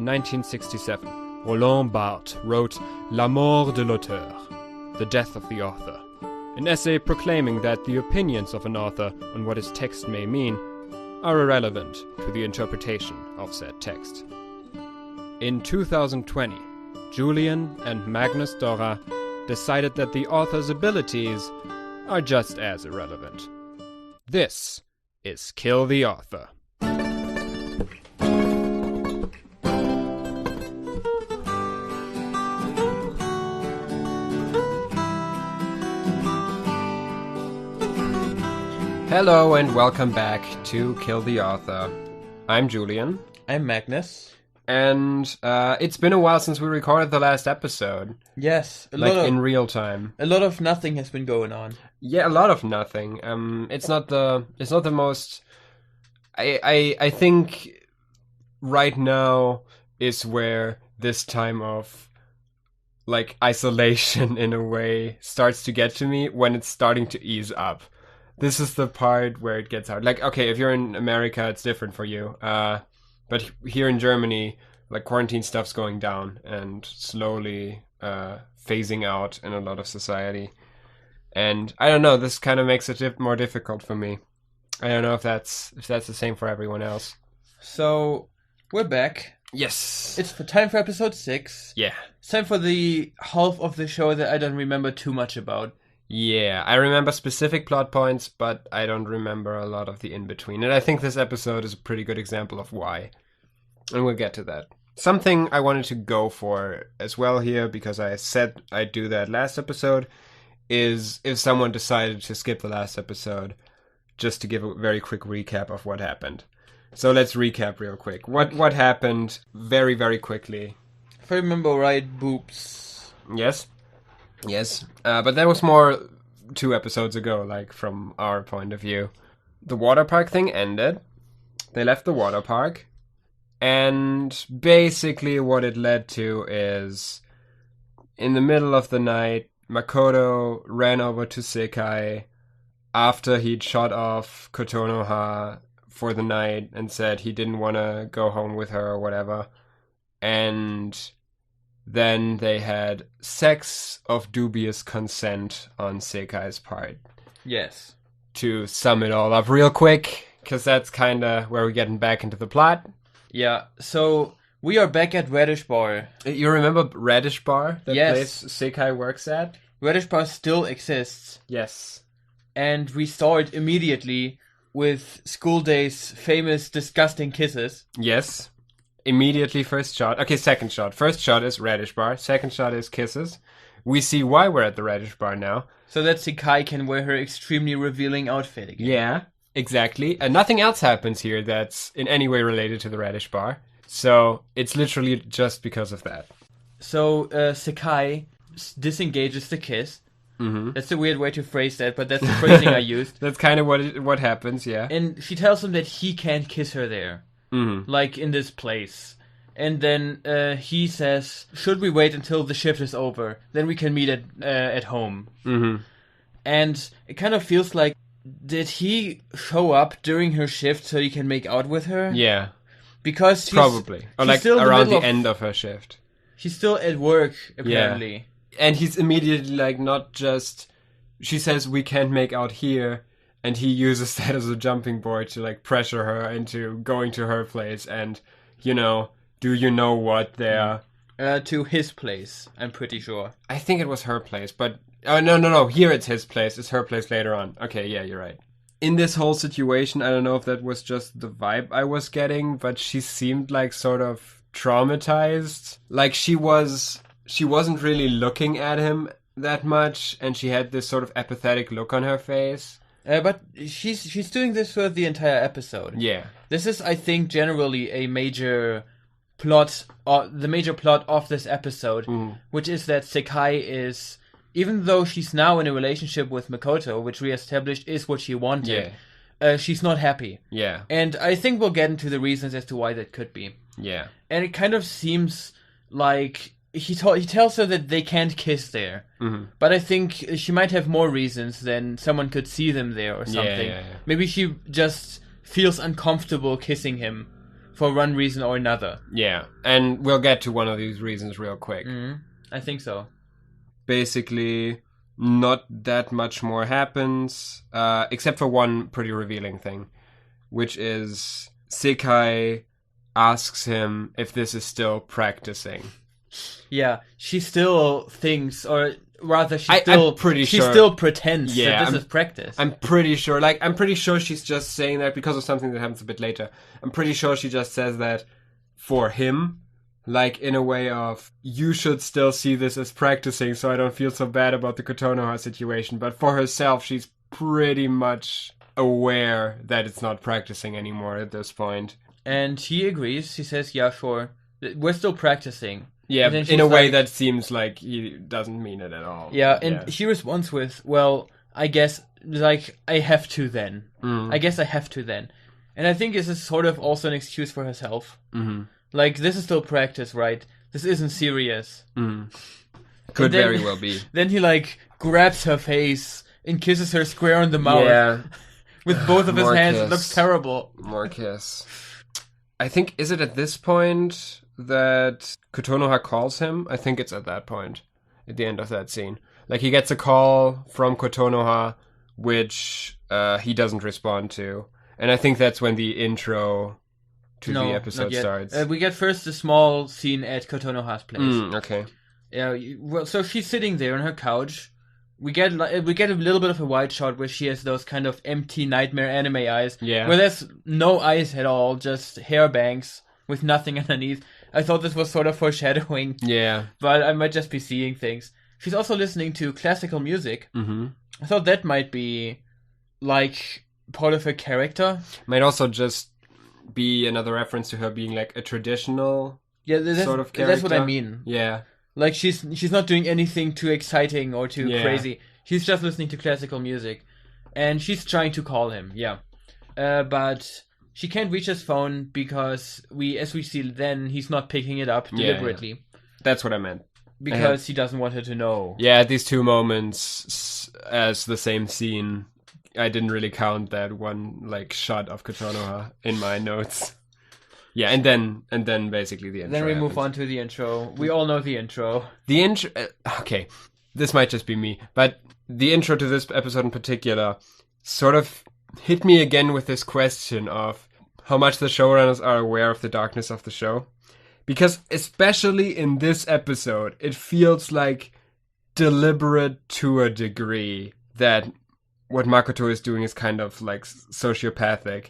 in 1967, Roland Barthes wrote La mort de l'auteur, the death of the author, an essay proclaiming that the opinions of an author on what his text may mean are irrelevant to the interpretation of said text. In 2020, Julian and Magnus Dorra decided that the author's abilities are just as irrelevant. This is Kill the Author. Hello and welcome back to Kill the Author. I'm Julian. I'm Magnus. And it's been a while since we recorded the last episode. Yes, in real time. A lot of nothing has been going on. Yeah, a lot of nothing. It's not the most. I think right now is where this time of like isolation in a way starts to get to me, when it's starting to ease up. This is the part where it gets hard. Like, okay, if you're in America, it's different for you. But here in Germany, like, quarantine stuff's going down and slowly phasing out in a lot of society. And I don't know, this kind of makes it more difficult for me. I don't know if that's the same for everyone else. So, we're back. Yes. It's time for episode 6. Yeah. It's time for the half of the show that I don't remember too much about. Yeah, I remember specific plot points, but I don't remember a lot of the in-between. And I think this episode is a pretty good example of why. And we'll get to that. Something I wanted to go for as well here, because I said I'd do that last episode, is if someone decided to skip the last episode, just to give a very quick recap of what happened. So let's recap real quick. What happened very, very quickly. If I remember right, boobs. Yes. Yes, but that was more 2 episodes ago, like, from our point of view. The water park thing ended. They left the water park. And basically what it led to is, in the middle of the night, Makoto ran over to Sekai after he'd shot off Kotonoha for the night and said he didn't want to go home with her or whatever. And then they had sex of dubious consent on Sekai's part. Yes. To sum it all up real quick, because that's kind of where we're getting back into the plot. Yeah, so we are back at Radish Bar. You remember Radish Bar? That yes. place Sekai works at? Radish Bar still exists. Yes. And we start immediately with School Day's famous disgusting kisses. Yes. Immediately first shot. Okay, second shot. First shot is Radish Bar. Second shot is kisses. We see why we're at the Radish Bar now. So that Sekai can wear her extremely revealing outfit again. Yeah, exactly. And nothing else happens here that's in any way related to the Radish Bar. So it's literally just because of that. So Sekai disengages the kiss. Mm-hmm. That's a weird way to phrase that, but that's the phrasing I used. That's kind of what happens, yeah. And she tells him that he can't kiss her there. Mm-hmm. Like in this place. And then he says, should we wait until the shift is over? Then we can meet at home. Mm-hmm. And it kind of feels like, did he show up during her shift so he can make out with her? Yeah. Because probably. Or like around the end of her shift. She's still at work, apparently. Yeah. And he's immediately like, not just... She says, we can't make out here. And he uses that as a jumping board to, like, pressure her into going to her place and, you know, do you know what there? To his place, I'm pretty sure. I think it was her place, but... Oh, no. Here it's his place. It's her place later on. Okay, yeah, you're right. In this whole situation, I don't know if that was just the vibe I was getting, but she seemed, like, sort of traumatized. Like, she wasn't really looking at him that much, and she had this sort of apathetic look on her face. But she's doing this for the entire episode. Yeah. This is, I think, generally a major plot, the major plot of this episode, which is that Sekai is, even though she's now in a relationship with Makoto, which we established is what she wanted, she's not happy. Yeah. And I think we'll get into the reasons as to why that could be. Yeah. And it kind of seems like he tells her that they can't kiss there. Mm-hmm. But I think she might have more reasons than someone could see them there or something. Yeah. Maybe she just feels uncomfortable kissing him for one reason or another. Yeah, and we'll get to one of these reasons real quick. I think so. Basically, not that much more happens, except for one pretty revealing thing, which is Sekai asks him if this is still practicing. Yeah, she still thinks, or rather, she I'm pretty sure. still pretends that this is practice. I'm pretty sure she's just saying that because of something that happens a bit later. I'm pretty sure she just says that for him, like in a way of, you should still see this as practicing so I don't feel so bad about the Kotonoha situation. But for herself, she's pretty much aware that it's not practicing anymore at this point. And he agrees. He says, yeah, sure. We're still practicing. Yeah, in a way that seems like he doesn't mean it at all. Yeah, and he responds with, well, I guess, like, I have to then. I guess I have to then. And I think this is sort of also an excuse for herself. Like, this is still practice, right? This isn't serious. Could very well be. Then he, like, grabs her face and kisses her square on the mouth. Yeah. With both of his hands. Kiss. It looks terrible. More kiss. I think, is it at this point that Kotonoha calls him? I think it's at that point, at the end of that scene. Like, he gets a call from Kotonoha, which he doesn't respond to. And I think that's when the intro to the episode starts. We get first a small scene at Kotonoha's place. Okay. Yeah, well, so she's sitting there on her couch. We get a little bit of a wide shot where she has those kind of empty nightmare anime eyes. Yeah. Where there's no eyes at all, just hair banks with nothing underneath. I thought this was sort of foreshadowing. Yeah. But I might just be seeing things. She's also listening to classical music. I thought that might be, like, part of her character. Might also just be another reference to her being, like, a traditional sort of character. That's what I mean. Yeah. Like, she's not doing anything too exciting or too crazy. She's just listening to classical music. And she's trying to call him, but she can't reach his phone because, as we see then, he's not picking it up deliberately. Yeah. That's what I meant. Because he doesn't want her to know. Yeah, at these two moments as the same scene, I didn't really count that one, like, shot of Kotonoha in my notes. Yeah, and then basically the intro. Then we move on to the intro. We all know the intro. The intro... okay, this might just be me, but the intro to this episode in particular sort of hit me again with this question of how much the showrunners are aware of the darkness of the show. Because especially in this episode, it feels like deliberate to a degree that what Makoto is doing is kind of like sociopathic.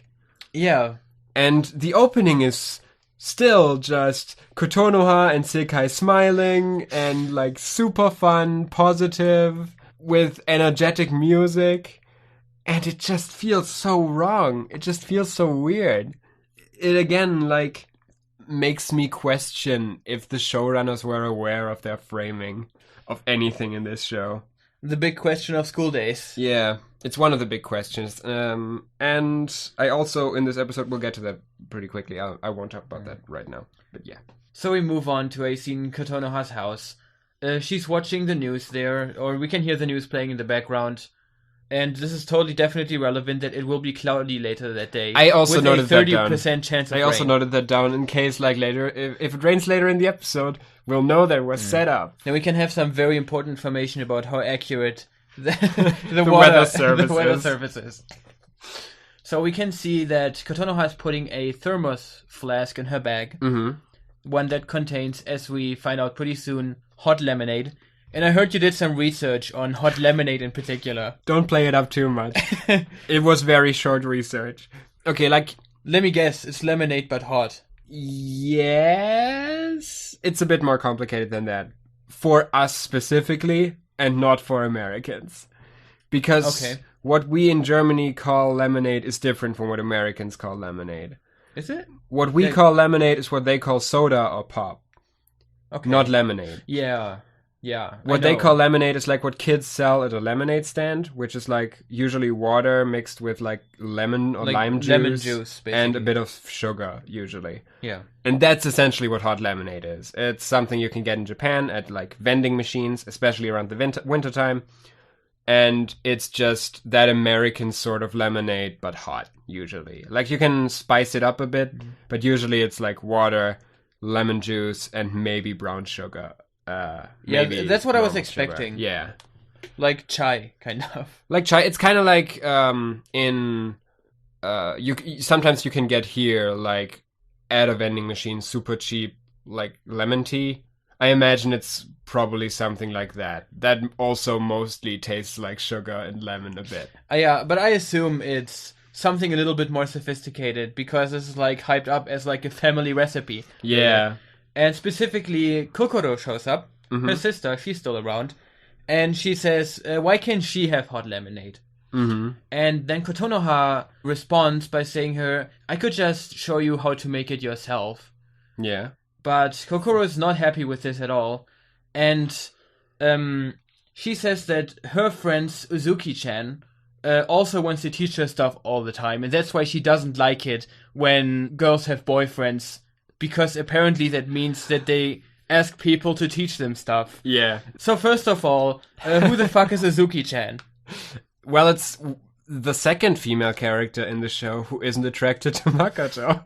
Yeah. And the opening is still just Kotonoha and Sekai smiling and like super fun, positive, with energetic music. And it just feels so wrong. It just feels so weird. It again, like, makes me question if the showrunners were aware of their framing of anything in this show. The big question of school days. Yeah, it's one of the big questions. And I also, in this episode, we'll get to that pretty quickly. I won't talk about that right now, but yeah. So we move on to a scene in Kotonoha's house. She's watching the news there, or we can hear the news playing in the background. And this is totally definitely relevant that it will be cloudy later that day. I also noted that down. 30% chance of rain. I also noted that down in case, like, later, if it rains later in the episode, we'll know that we're set up. Then we can have some very important information about how accurate the weather service is. So we can see that Kotonoha is putting a thermos flask in her bag. One that contains, as we find out pretty soon, hot lemonade. And I heard you did some research on hot lemonade in particular. Don't play it up too much. It was very short research. Okay, like... Let me guess, it's lemonade but hot. Yes? It's a bit more complicated than that. For us specifically, and not for Americans. Because what we in Germany call lemonade is different from what Americans call lemonade. Is it? What we call lemonade is what they call soda or pop. Okay. Not lemonade. Yeah. What they call lemonade is like what kids sell at a lemonade stand, which is like usually water mixed with like lemon or like lime juice basically. And a bit of sugar, usually. Yeah. And that's essentially what hot lemonade is. It's something you can get in Japan at like vending machines, especially around the winter time. and it's just that American sort of lemonade, but hot, usually. Like, you can spice it up a bit, but usually it's like water, lemon juice, and maybe brown sugar. Maybe that's what I was normal expecting. Sugar. Yeah. Like chai, kind of. Like chai, it's kind of like sometimes you can get here, like, at a vending machine, super cheap, like lemon tea. I imagine it's probably something like that. That also mostly tastes like sugar and lemon a bit. Yeah, but I assume it's something a little bit more sophisticated because this is like hyped up as like a family recipe. Yeah. And specifically, Kokoro shows up. Mm-hmm. Her sister, she's still around. And she says, why can't she have hot lemonade? Mm-hmm. And then Kotonoha responds by saying I could just show you how to make it yourself. Yeah. But Kokoro is not happy with this at all. And she says that her friend Uzuki-chan also wants to teach her stuff all the time. And that's why she doesn't like it when girls have boyfriends. Because apparently that means that they ask people to teach them stuff. Yeah. So first of all, who the fuck is Uzuki-chan? Well, it's the second female character in the show who isn't attracted to Makoto.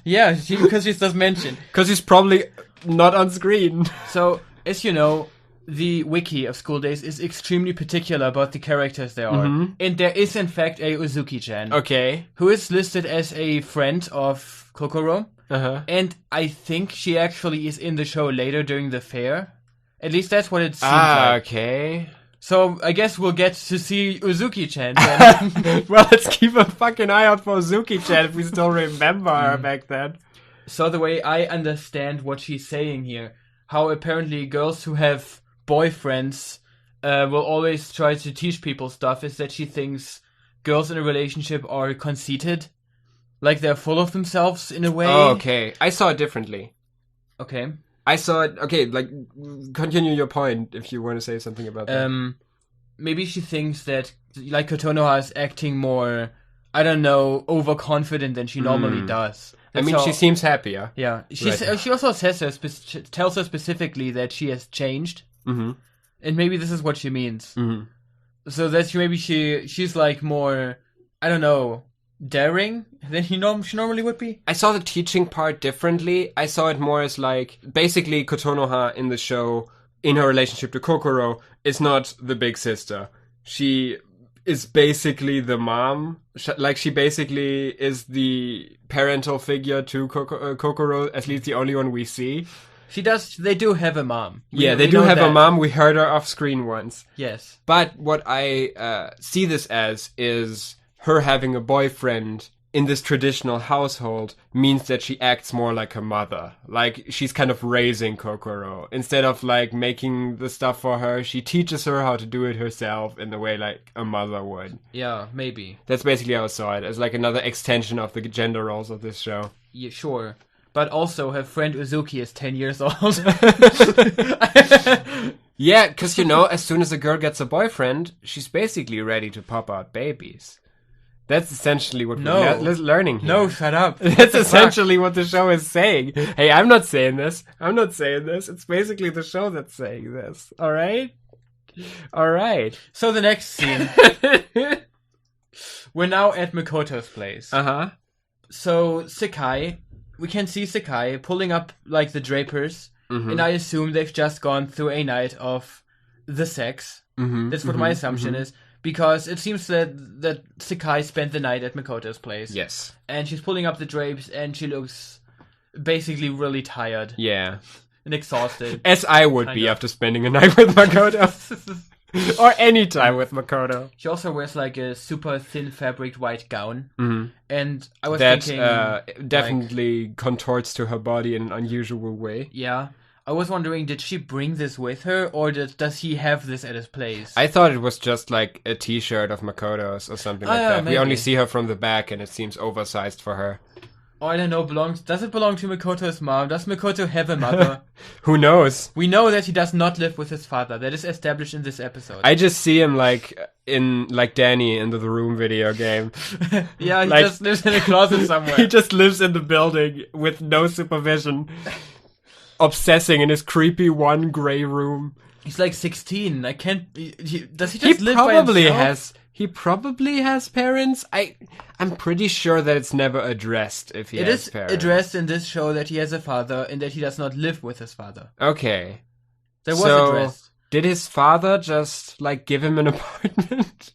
Yeah, because she's just mentioned. Because he's probably not on screen. So, as you know, the wiki of School Days is extremely particular about the characters there are. Mm-hmm. And there is, in fact, a Uzuki-chan. Okay. Who is listed as a friend of Kokoro. Uh-huh. And I think she actually is in the show later during the fair. At least that's what it seems like. Okay. So, I guess we'll get to see Uzuki-chan then. Well, let's keep a fucking eye out for Uzuki-chan if we still remember her back then. So, the way I understand what she's saying here, how apparently girls who have boyfriends will always try to teach people stuff, is that she thinks girls in a relationship are conceited. Like they're full of themselves in a way. Oh, okay. I saw it differently. Okay. I saw it... Okay, like, continue your point if you want to say something about that. Maybe she thinks that, like, Kotonoha is acting more, I don't know, overconfident than she normally does. I mean, she seems happier. Yeah. She also tells her specifically that she has changed. Mm-hmm. And maybe this is what she means. Mm-hmm. So that she's like more, I don't know, daring than she normally would be. I saw the teaching part differently. I saw it more as like, basically Kotonoha in the show, in her relationship to Kokoro, is not the big sister. She is basically the mom. Like, she basically is the parental figure to Kokoro, at least the only one we see. They do have a mom. They do have a mom. We heard her off screen once. Yes. But what I see this as is her having a boyfriend in this traditional household means that she acts more like a mother. Like, she's kind of raising Kokoro. Instead of, like, making the stuff for her, she teaches her how to do it herself in the way, like, a mother would. Yeah, maybe. That's basically how I saw it, as, like, another extension of the gender roles of this show. Yeah, sure. But also, her friend Uzuki is 10 years old. Yeah, because, you know, as soon as a girl gets a boyfriend, she's basically ready to pop out babies. That's essentially what we're learning here. No, shut up. That's essentially what the show is saying. Hey, I'm not saying this. It's basically the show that's saying this. All right? So the next scene. We're now at Makoto's place. Uh-huh. So Sakai, we can see Sakai pulling up, like, the drapers. Mm-hmm. And I assume they've just gone through a night of the sex. Mm-hmm. That's what my assumption is. Because it seems that Sakai spent the night at Makoto's place. Yes. And she's pulling up the drapes, and she looks basically really tired. Yeah. And exhausted. As I would be after spending a night with Makoto. Or any time with Makoto. She also wears, like, a super thin fabric white gown. Mm-hmm. And I was thinking... That definitely contorts to her body in an unusual way. Yeah. I was wondering, did she bring this with her, or does he have this at his place? I thought it was just like a t-shirt of Makoto's or something like that. Maybe. We only see her from the back, and it seems oversized for her. Oh, I don't know, does it belong to Makoto's mom? Does Makoto have a mother? Who knows? We know that he does not live with his father. That is established in this episode. I just see him like Danny in the Room video game. Yeah, he just lives in a closet somewhere. He just lives in the building with no supervision. Obsessing in his creepy one gray room. He's like 16. I can't. Does he just live probably by himself? He probably has parents. I'm pretty sure that it's never addressed if he has parents. It is addressed in this show that he has a father and that he does not live with his father. Okay. That was addressed. Did his father just, like, give him an apartment?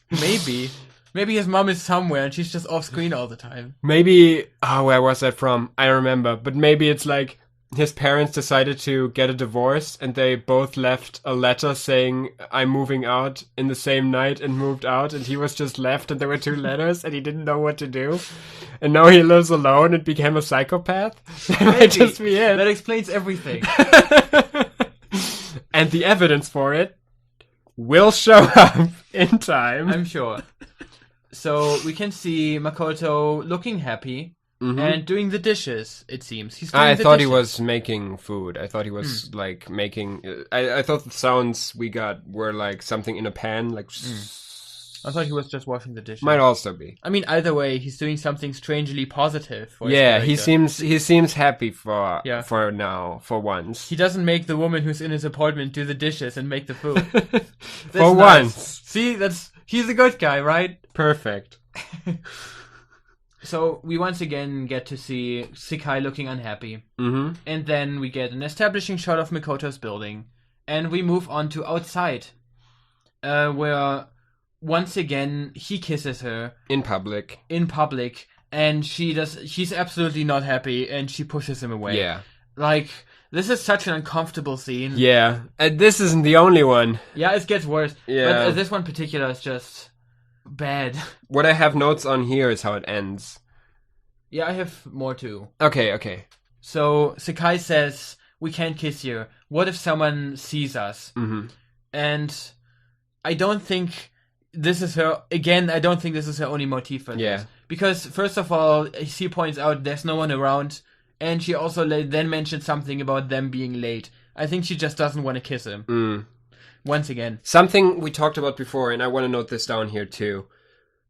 Maybe. Maybe his mom is somewhere and she's just off screen all the time. Maybe... Oh, where was that from? I remember. But maybe it's like his parents decided to get a divorce and they both left a letter saying, I'm moving out in the same night, and moved out, and he was just left and there were 2 letters and he didn't know what to do. And now he lives alone and became a psychopath. That might just be it. That explains everything. And the evidence for it will show up in time. I'm sure. So we can see Makoto looking happy and doing the dishes, it seems. He's doing I the thought dishes. he was making food. I thought he was like making... I thought the sounds we got were like something in a pan. Like I thought he was just washing the dishes. Might also be. I mean, either way, he's doing something strangely positive for his Yeah, he character. seems happy for now, for once. He doesn't make the woman who's in his apartment do the dishes and make the food. For once. See, he's a good guy, right? Perfect. So we once again get to see Sekai looking unhappy. Mm-hmm. And then we get an establishing shot of Mikoto's building. And we move on to outside. Where once again he kisses her. In public. And she's absolutely not happy and she pushes him away. Yeah. Like, this is such an uncomfortable scene. Yeah. And this isn't the only one. Yeah, it gets worse. Yeah. But this one particular is just bad. What I have notes on here is how it ends. Yeah, I have more too. Okay. So Sakai says, we can't kiss you. What if someone sees us? Mm-hmm. And I don't think this is her... Again, I don't think this is her only motif for this. Because, first of all, she points out there's no one around. And she also then mentioned something about them being late. I think she just doesn't want to kiss him. Once again. Something we talked about before, and I want to note this down here too.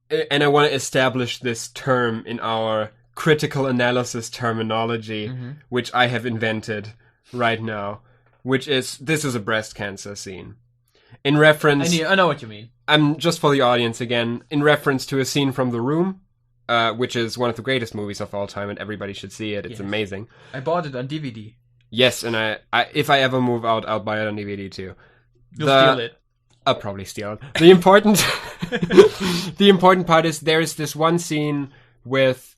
And I want to establish this term in our critical analysis terminology, which I have invented right now, which is, this is a breast cancer scene. In reference... I know what you mean. Just for the audience again, in reference to a scene from The Room, which is one of the greatest movies of all time, and everybody should see it. It's amazing. I bought it on DVD. Yes, and I if I ever move out, I'll buy it on DVD too. You'll steal it. I'll probably steal it. The important, the important part is there is this one scene with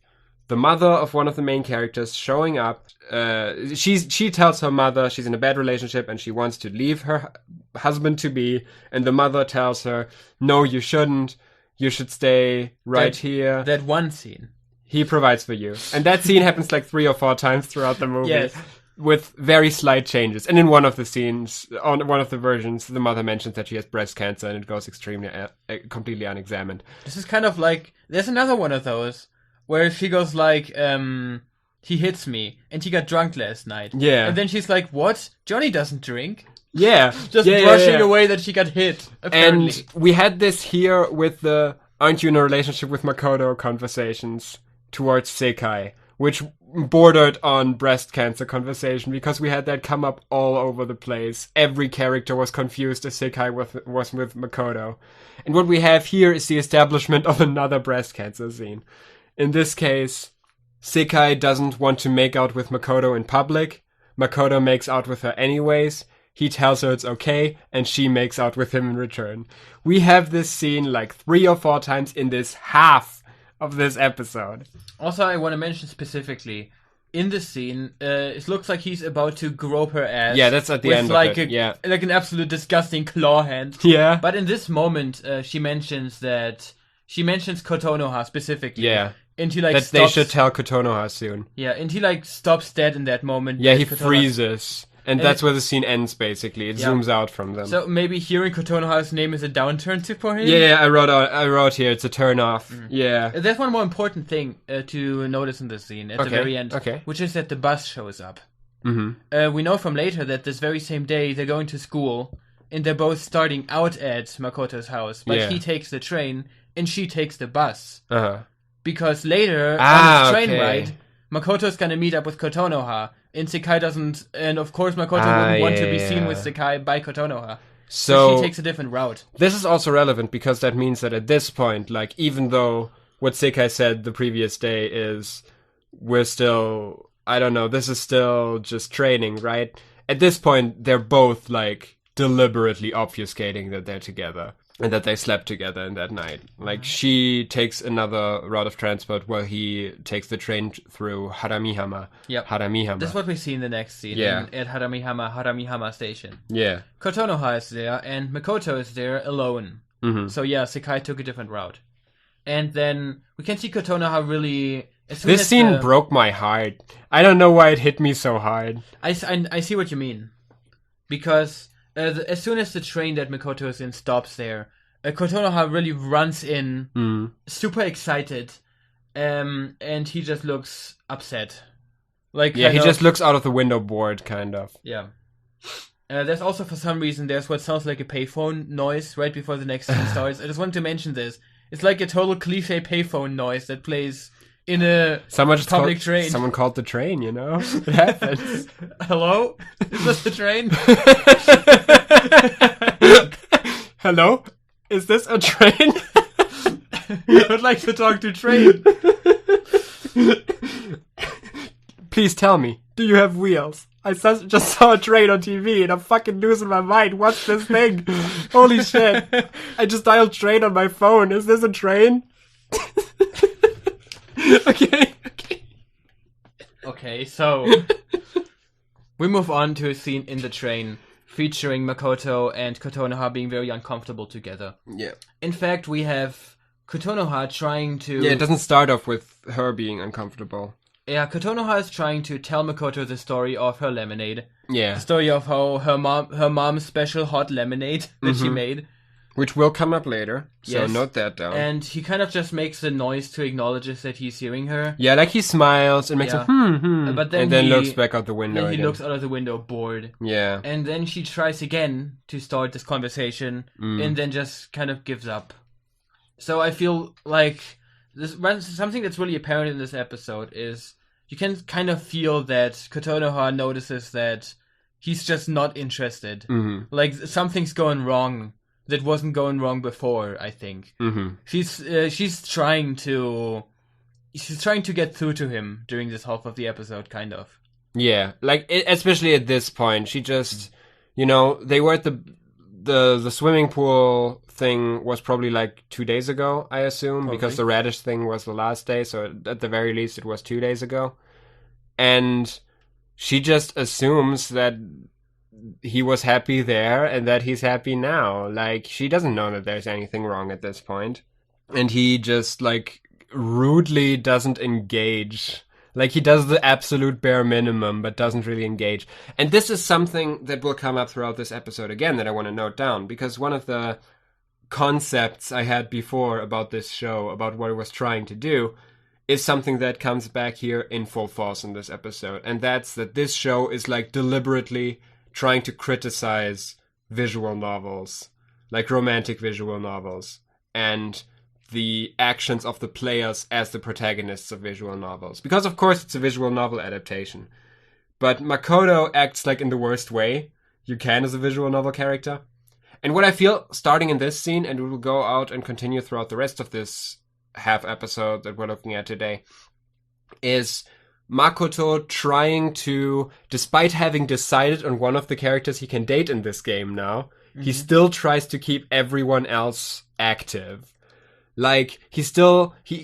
the mother of one of the main characters showing up. She tells her mother she's in a bad relationship and she wants to leave her husband-to-be, and the mother tells her, no, you shouldn't. You should stay here. That one scene. He provides for you. And that scene happens like 3 or 4 times throughout the movie. Yes. With very slight changes. And in one of the scenes, on one of the versions, the mother mentions that she has breast cancer and it goes extremely, completely unexamined. This is kind of like, there's another one of those, where she goes like, he hits me, and he got drunk last night. Yeah. And then she's like, what? Johnny doesn't drink? Yeah. Just brushing away that she got hit, apparently. And we had this here with the aren't you in a relationship with Makoto conversations towards Sekai, which bordered on breast cancer conversation, because we had that come up all over the place. Every character was confused as Sekai was with Makoto. And what we have here is the establishment of another breast cancer scene. In this case, Sekai doesn't want to make out with Makoto in public. Makoto makes out with her anyways. He tells her it's okay, and she makes out with him in return. We have this scene like 3 or 4 times in this half of this episode. Also, I want to mention specifically, in this scene, it looks like he's about to grope her ass. Yeah, that's at the end like of it. like an absolute disgusting claw hand. Yeah. But in this moment, she mentions Kotonoha specifically. Yeah. And he like that stops, they should tell Kotonoha soon. Yeah, and he like stops dead in that moment. Yeah, he Kotonoha freezes. And that's where the scene ends, basically. It zooms out from them. So maybe hearing Kotonoha's name is a downturn for him? Yeah, I wrote here, it's a turn off. Yeah. There's one more important thing to notice in this scene at the very end, which is that the bus shows up. Mm-hmm. We know from later that this very same day they're going to school, and they're both starting out at Makoto's house, but he takes the train, and she takes the bus. Uh-huh. Because later, on his train ride, Makoto's gonna meet up with Kotonoha, and Sekai doesn't, and of course Makoto wouldn't want to be seen with Sekai by Kotonoha. So she takes a different route. This is also relevant because that means that at this point, like, even though what Sekai said the previous day is, we're still, I don't know, this is still just training, right? At this point, they're both, like, deliberately obfuscating that they're together. And that they slept together in that night. Like, she takes another route of transport while he takes the train through Haramihama. Yep. Haramihama. That's what we see in the next scene. Yeah. At Haramihama Station. Yeah. Kotonoha is there, and Makoto is there alone. Mm-hmm. So yeah, Sekai took a different route. And then we can see Kotonoha really... This scene broke my heart. I don't know why it hit me so hard. I see what you mean. Because... as soon as the train that Makoto is in stops there, Kotonoha really runs in, super excited, and he just looks upset. Like, yeah, he just looks out of the window bored, kind of. Yeah. There's also, for some reason, there's what sounds like a payphone noise right before the next scene starts. I just wanted to mention this. It's like a total cliche payphone noise that plays in a public train. Someone called the train, you know? It happens. Hello? Is this the train? Hello? Is this a train? I would like to talk to train. Please tell me, do you have wheels? I just saw a train on TV and I'm fucking losing my mind. What's this thing? Holy shit. I just dialed train on my phone. Is this a train? Okay, so we move on to a scene in the train featuring Makoto and Kotonoha being very uncomfortable together. Yeah. In fact, we have Kotonoha trying to... Yeah, it doesn't start off with her being uncomfortable. Yeah, Kotonoha is trying to tell Makoto the story of her lemonade. Yeah. The story of how her mom's special hot lemonade that she made. Which will come up later, so yes. Note that down. And he kind of just makes a noise to acknowledge that he's hearing her. Yeah, like he smiles and makes a But then and then looks back out the window Then he again. looks out of the window bored. Yeah. And then she tries again to start this conversation, and then just kind of gives up. So I feel like something that's really apparent in this episode is you can kind of feel that Kotonoha notices that he's just not interested. Mm-hmm. Like something's going wrong that wasn't going wrong before, I think. Mm-hmm. She's trying to get through to him during this half of the episode, kind of. Yeah, like especially at this point, she just, they were at the swimming pool thing was probably like 2 days ago, I assume, because the radish thing was the last day, so at the very least it was 2 days ago. And she just assumes that he was happy there and that he's happy now. Like, she doesn't know that there's anything wrong at this point. And he just, like, rudely doesn't engage. Like, he does the absolute bare minimum, but doesn't really engage. And this is something that will come up throughout this episode again that I want to note down, because one of the concepts I had before about this show, about what it was trying to do, is something that comes back here in full force in this episode. And that's that this show is, like, deliberately trying to criticize visual novels, like romantic visual novels, and the actions of the players as the protagonists of visual novels. Because, of course, it's a visual novel adaptation. But Makoto acts like in the worst way you can as a visual novel character. And what I feel, starting in this scene, and we will go out and continue throughout the rest of this half episode that we're looking at today, is Makoto trying to, despite having decided on one of the characters he can date in this game now, he still tries to keep everyone else active. Like, he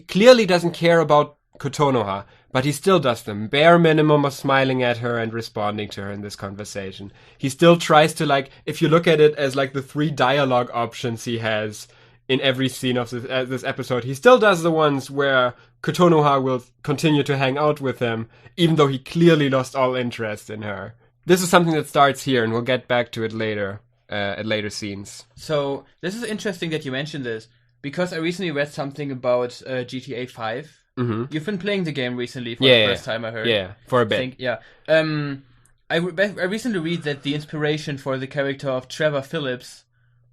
clearly doesn't care about Kotonoha, but he still does the bare minimum of smiling at her and responding to her in this conversation. He still tries to, like, if you look at it as, like, the 3 dialogue options he has in every scene of this episode, he still does the ones where Kotonoha will continue to hang out with him, even though he clearly lost all interest in her. This is something that starts here, and we'll get back to it later, at later scenes. So, this is interesting that you mentioned this, because I recently read something about GTA 5. Mm-hmm. You've been playing the game recently for the first time, I heard. Yeah, for a bit. I recently read that the inspiration for the character of Trevor Phillips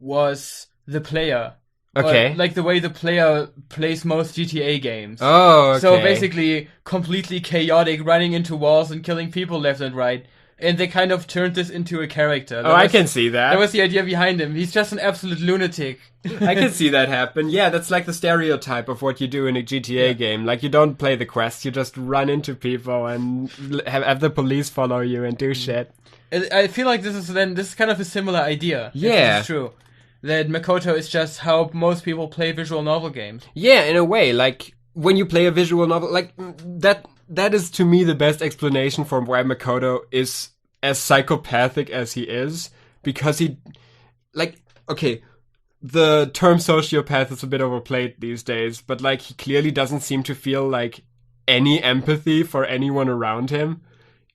was the player Okay. Or, like the way the player plays most GTA games. Oh, okay. So basically, completely chaotic, running into walls and killing people left and right. And they kind of turned this into a character. I can see that. That was the idea behind him. He's just an absolute lunatic. I can see that happen. Yeah, that's like the stereotype of what you do in a GTA game. Like, you don't play the quests, you just run into people and have the police follow you and do shit. I feel like this is kind of a similar idea. Yeah. It's true. That Makoto is just how most people play visual novel games. Yeah, in a way. Like, when you play a visual novel, like, that is to me the best explanation for why Makoto is as psychopathic as he is. Because he, like, okay, the term sociopath is a bit overplayed these days, but like, he clearly doesn't seem to feel like any empathy for anyone around him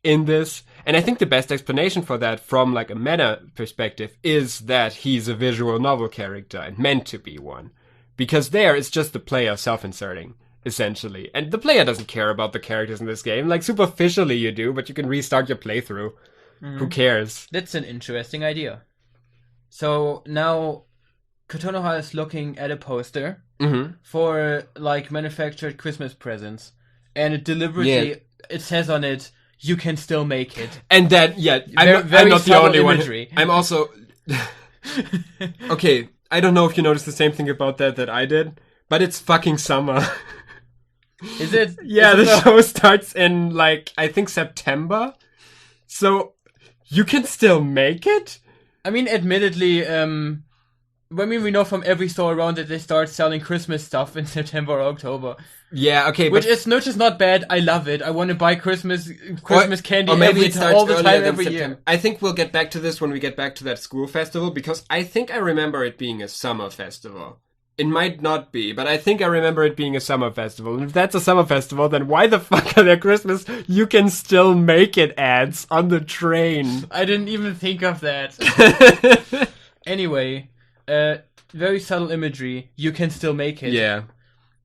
in this. And I think the best explanation for that from like a meta perspective is that he's a visual novel character and meant to be one. Because there it's just the player self-inserting, essentially. And the player doesn't care about the characters in this game. Like, superficially you do, but you can restart your playthrough. Mm-hmm. Who cares? That's an interesting idea. So now Kotonoha is looking at a poster for like manufactured Christmas presents. And it deliberately, it says on it, "You can still make it." And that, I'm not the only imagery. one. I'm also... Okay, I don't know if you noticed the same thing about that I did, but it's fucking summer. Is it? Yeah, the show starts in, like, I think September. So, you can still make it? I mean, admittedly, we know from every store around that they start selling Christmas stuff in September or October. Yeah, okay, which is not bad. I love it. I want to buy Christmas candy or maybe it starts all the time every September. year. I think we'll get back to this when we get back to that school festival, because I think I remember it being a summer festival. It might not be, but I think I remember it being a summer festival. And if that's a summer festival, then why the fuck are there Christmas "You can still make it" ads on the train? I didn't even think of that. Anyway, very subtle imagery. You can still make it. Yeah.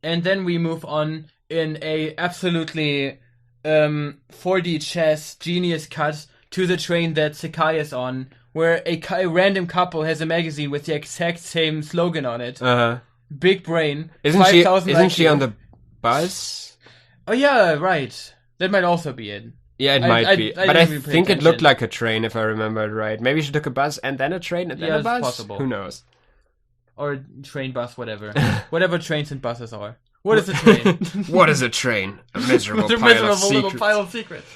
And then we move on in a absolutely 4D chess genius cut to the train that Sakai is on, where a random couple has a magazine with the exact same slogan on it. Big brain. Isn't she on the bus? Oh yeah, right. That might also be it. Yeah, it might be. But I think it looked like a train, if I remember it right. Maybe she took a bus and then a train and then a bus? Possible. Who knows? Or train, bus, whatever. Whatever trains and buses are. What is a train? What is a train? A miserable little pile of secrets.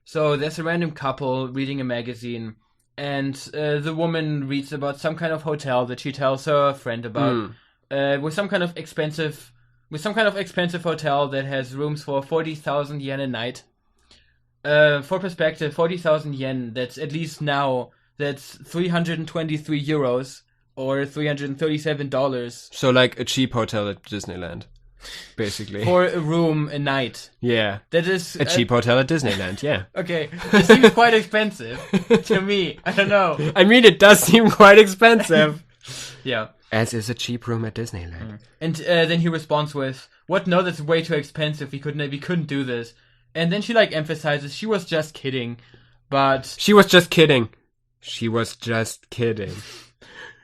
So there's a random couple reading a magazine, and the woman reads about some kind of hotel that she tells her friend about, with some kind of expensive hotel that has rooms for 40,000 yen a night. For perspective, 40,000 yen, that's at least now, that's 323 euros. Or $337. So like a cheap hotel at Disneyland, basically. For a room a night. Yeah. That is... A cheap hotel at Disneyland, yeah. Okay. It seems quite expensive to me. I don't know. I mean, it does seem quite expensive. Yeah. As is a cheap room at Disneyland. And then he responds with, "What? No, that's way too expensive. We couldn't do this." And then she like emphasizes she was just kidding. But... She was just kidding. She was just kidding.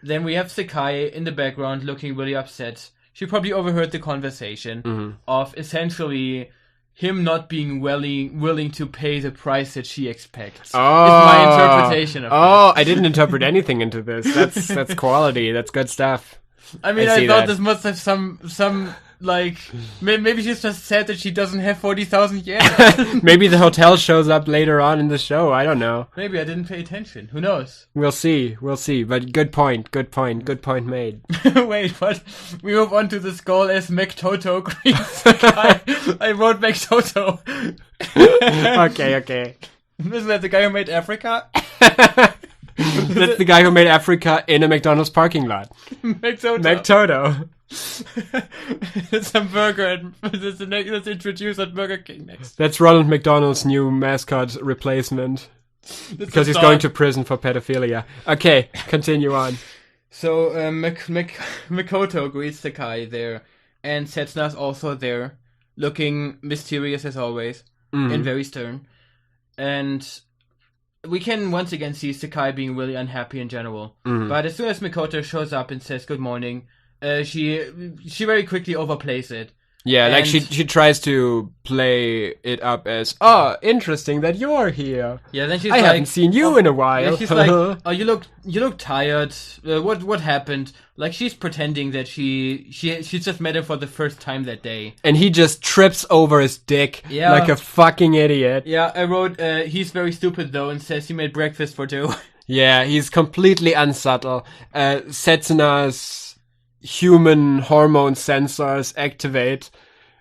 Then we have Sakai in the background looking really upset. She probably overheard the conversation of essentially him not being willing to pay the price that she expects. Oh, is my interpretation of that. I didn't interpret anything into this. That's quality. That's good stuff. I mean, I thought this must have some like, maybe she's just sad that she doesn't have 40,000 yen. Maybe the hotel shows up later on in the show. I don't know. Maybe I didn't pay attention. Who knows? We'll see. But good point made. Wait, what? We move on to the skull as McToto greets the guy. I wrote McToto. Okay. Isn't that the guy who made Africa? That's the guy who made Africa in a McDonald's parking lot. McToto. It's a burger, and let's introduce at Burger King next. That's Ronald McDonald's new mascot replacement. Because he's going to prison for pedophilia. Okay, continue on. So, Makoto greets Sakai there, and Setsuna's also there, looking mysterious as always, and very stern. And we can once again see Sakai being really unhappy in general. But as soon as Makoto shows up and says good morning, she very quickly overplays it. Yeah, And- like she tries to play it up as, interesting that you're here. Yeah, then she's I like, haven't seen you in a while. Yeah, she's like, oh, you look tired. What happened? Like she's pretending that she just met him for the first time that day. And he just trips over his dick Yeah. like a fucking idiot. Yeah, I wrote, he's very stupid though, and says he made breakfast for two. Yeah, he's completely unsubtle. Setsuna's human hormone sensors activate,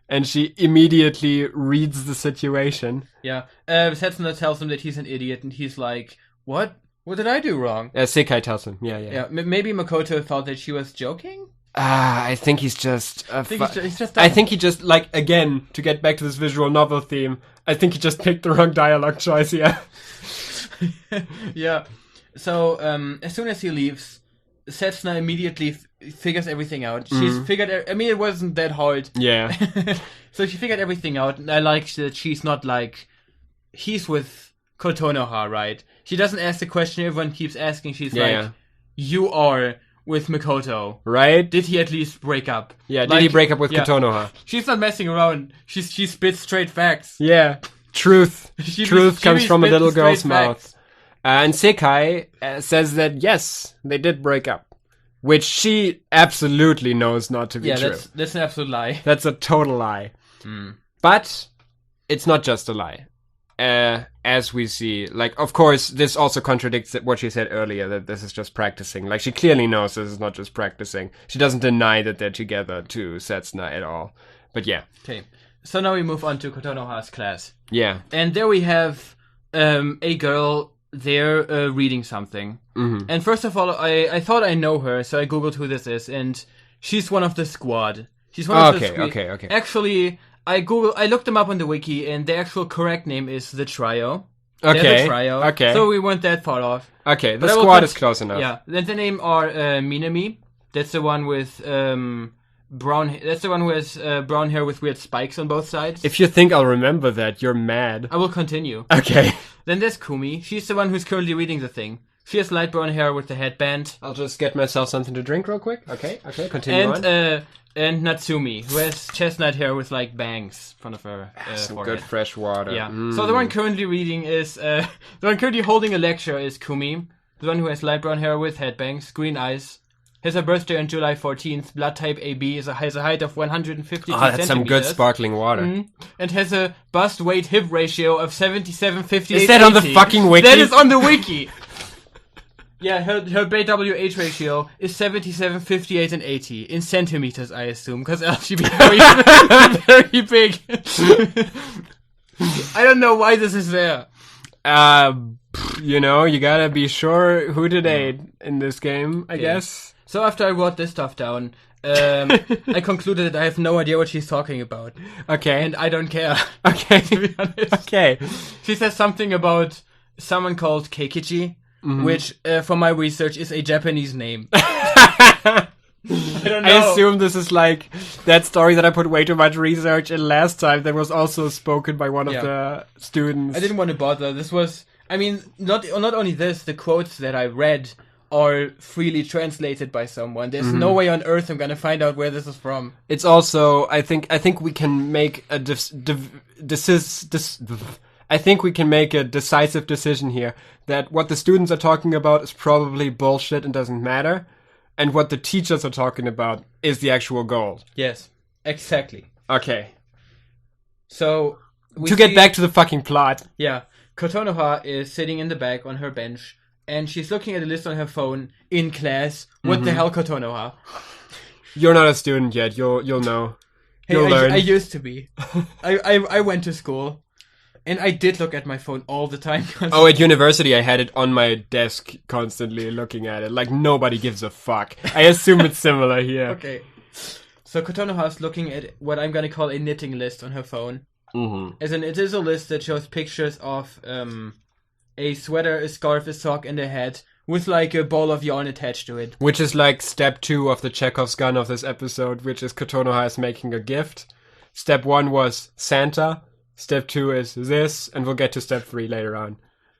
and she immediately reads the situation. Yeah, Setsuna tells him that he's an idiot, and he's like, what? What did I do wrong? Sekai tells him. Yeah. Yeah, maybe Makoto thought that she was joking? I think he's just... I think he's just I think he just, like, again, to get back to this visual novel theme, I think he just picked the wrong dialogue choice here. Yeah. So, as soon as he leaves, Setsuna immediately figures everything out. She's figured... I mean, it wasn't that hard. Yeah. So she figured everything out, and I like that she's not like... He's with Kotonoha, right? She doesn't ask the question everyone keeps asking. She's like, you are with Makoto. Right? Did he at least break up? Yeah, did he break up with Kotonoha? She's not messing around. She spits straight facts. Yeah. Truth. Truth comes from a little girl's straight mouth. facts. And Sekai says that, yes, they did break up. Which she absolutely knows not to be true. Yeah, that's an absolute lie. That's a total lie. But it's not just a lie. As we see, like, of course, this also contradicts what she said earlier, that this is just practicing. Like, she clearly knows this is not just practicing. She doesn't deny that they're together to Setsuna at all. But yeah. Okay, so now we move on to Kotonoha's class. Yeah. And there we have a girl there reading something. And first of all, I thought I know her, so I googled who this is, and she's one of the squad. She's one of the squad. Okay. Actually, I looked them up on the wiki, and the actual correct name is the Trio. They're the Trio. Okay. So we weren't that far off. Okay, the squad is close enough. Yeah. Then the name are Minami. That's the one with brown. That's the one who has brown hair with weird spikes on both sides. If you think I'll remember that, you're mad. I will continue. Okay. Then there's Kumi. She's the one who's currently reading the thing. She has light brown hair with the headband. I'll just get myself something to drink real quick. Okay, continue on. And Natsumi, who has chestnut hair with like bangs in front of her Some forehead. good fresh water. Yeah. So the one currently reading is the one currently holding a lecture is Kumi, the one who has light brown hair with headbangs, green eyes, has a birthday on July 14th, blood type AB, has a height of 152 Oh, that's some good centimeters. sparkling water. And has a bust weight hip ratio of 77:58. Is that on the fucking wiki? That is on the wiki. Yeah, her BWH ratio is 77, 58, and 80 in centimeters, I assume, because else she'd be very, very big. I don't know why this is there. You know, you gotta be sure who to date in this game, I guess. So after I wrote this stuff down, I concluded that I have no idea what she's talking about. Okay. And I don't care. Okay. To be honest. Okay. She says something about someone called Keikichi, which, from my research, is a Japanese name. I don't know. I assume this is like that story that I put way too much research in last time that was also spoken by one of the students. I didn't want to bother. This was, I mean, not only this, the quotes that I read are freely translated by someone. There's no way on earth I'm gonna find out where this is from. It's also, I think we can make a I think we can make a decisive decision here that what the students are talking about is probably bullshit and doesn't matter, and what the teachers are talking about is the actual goal. Yes, exactly. Okay. So, to get back to the fucking plot. Yeah, Kotonoha is sitting in the back on her bench, and she's looking at a list on her phone in class. What the hell, Kotonoha? You're not a student yet. You'll know. Hey, You'll learn. I used to be. I went to school. And I did look at my phone all the time. Oh, at university I had it on my desk constantly looking at it. Like nobody gives a fuck. I assume it's similar here. Okay. So Kotonoha is looking at what I'm gonna call a knitting list on her phone. As in, it is a list that shows pictures of a sweater, a scarf, a sock, and a hat with like a ball of yarn attached to it. Which is like step 2 of the Chekhov's gun of this episode, which is Kotonoha is making a gift. Step 1 was Santa. Step 2 is this, and we'll get to step 3 later on.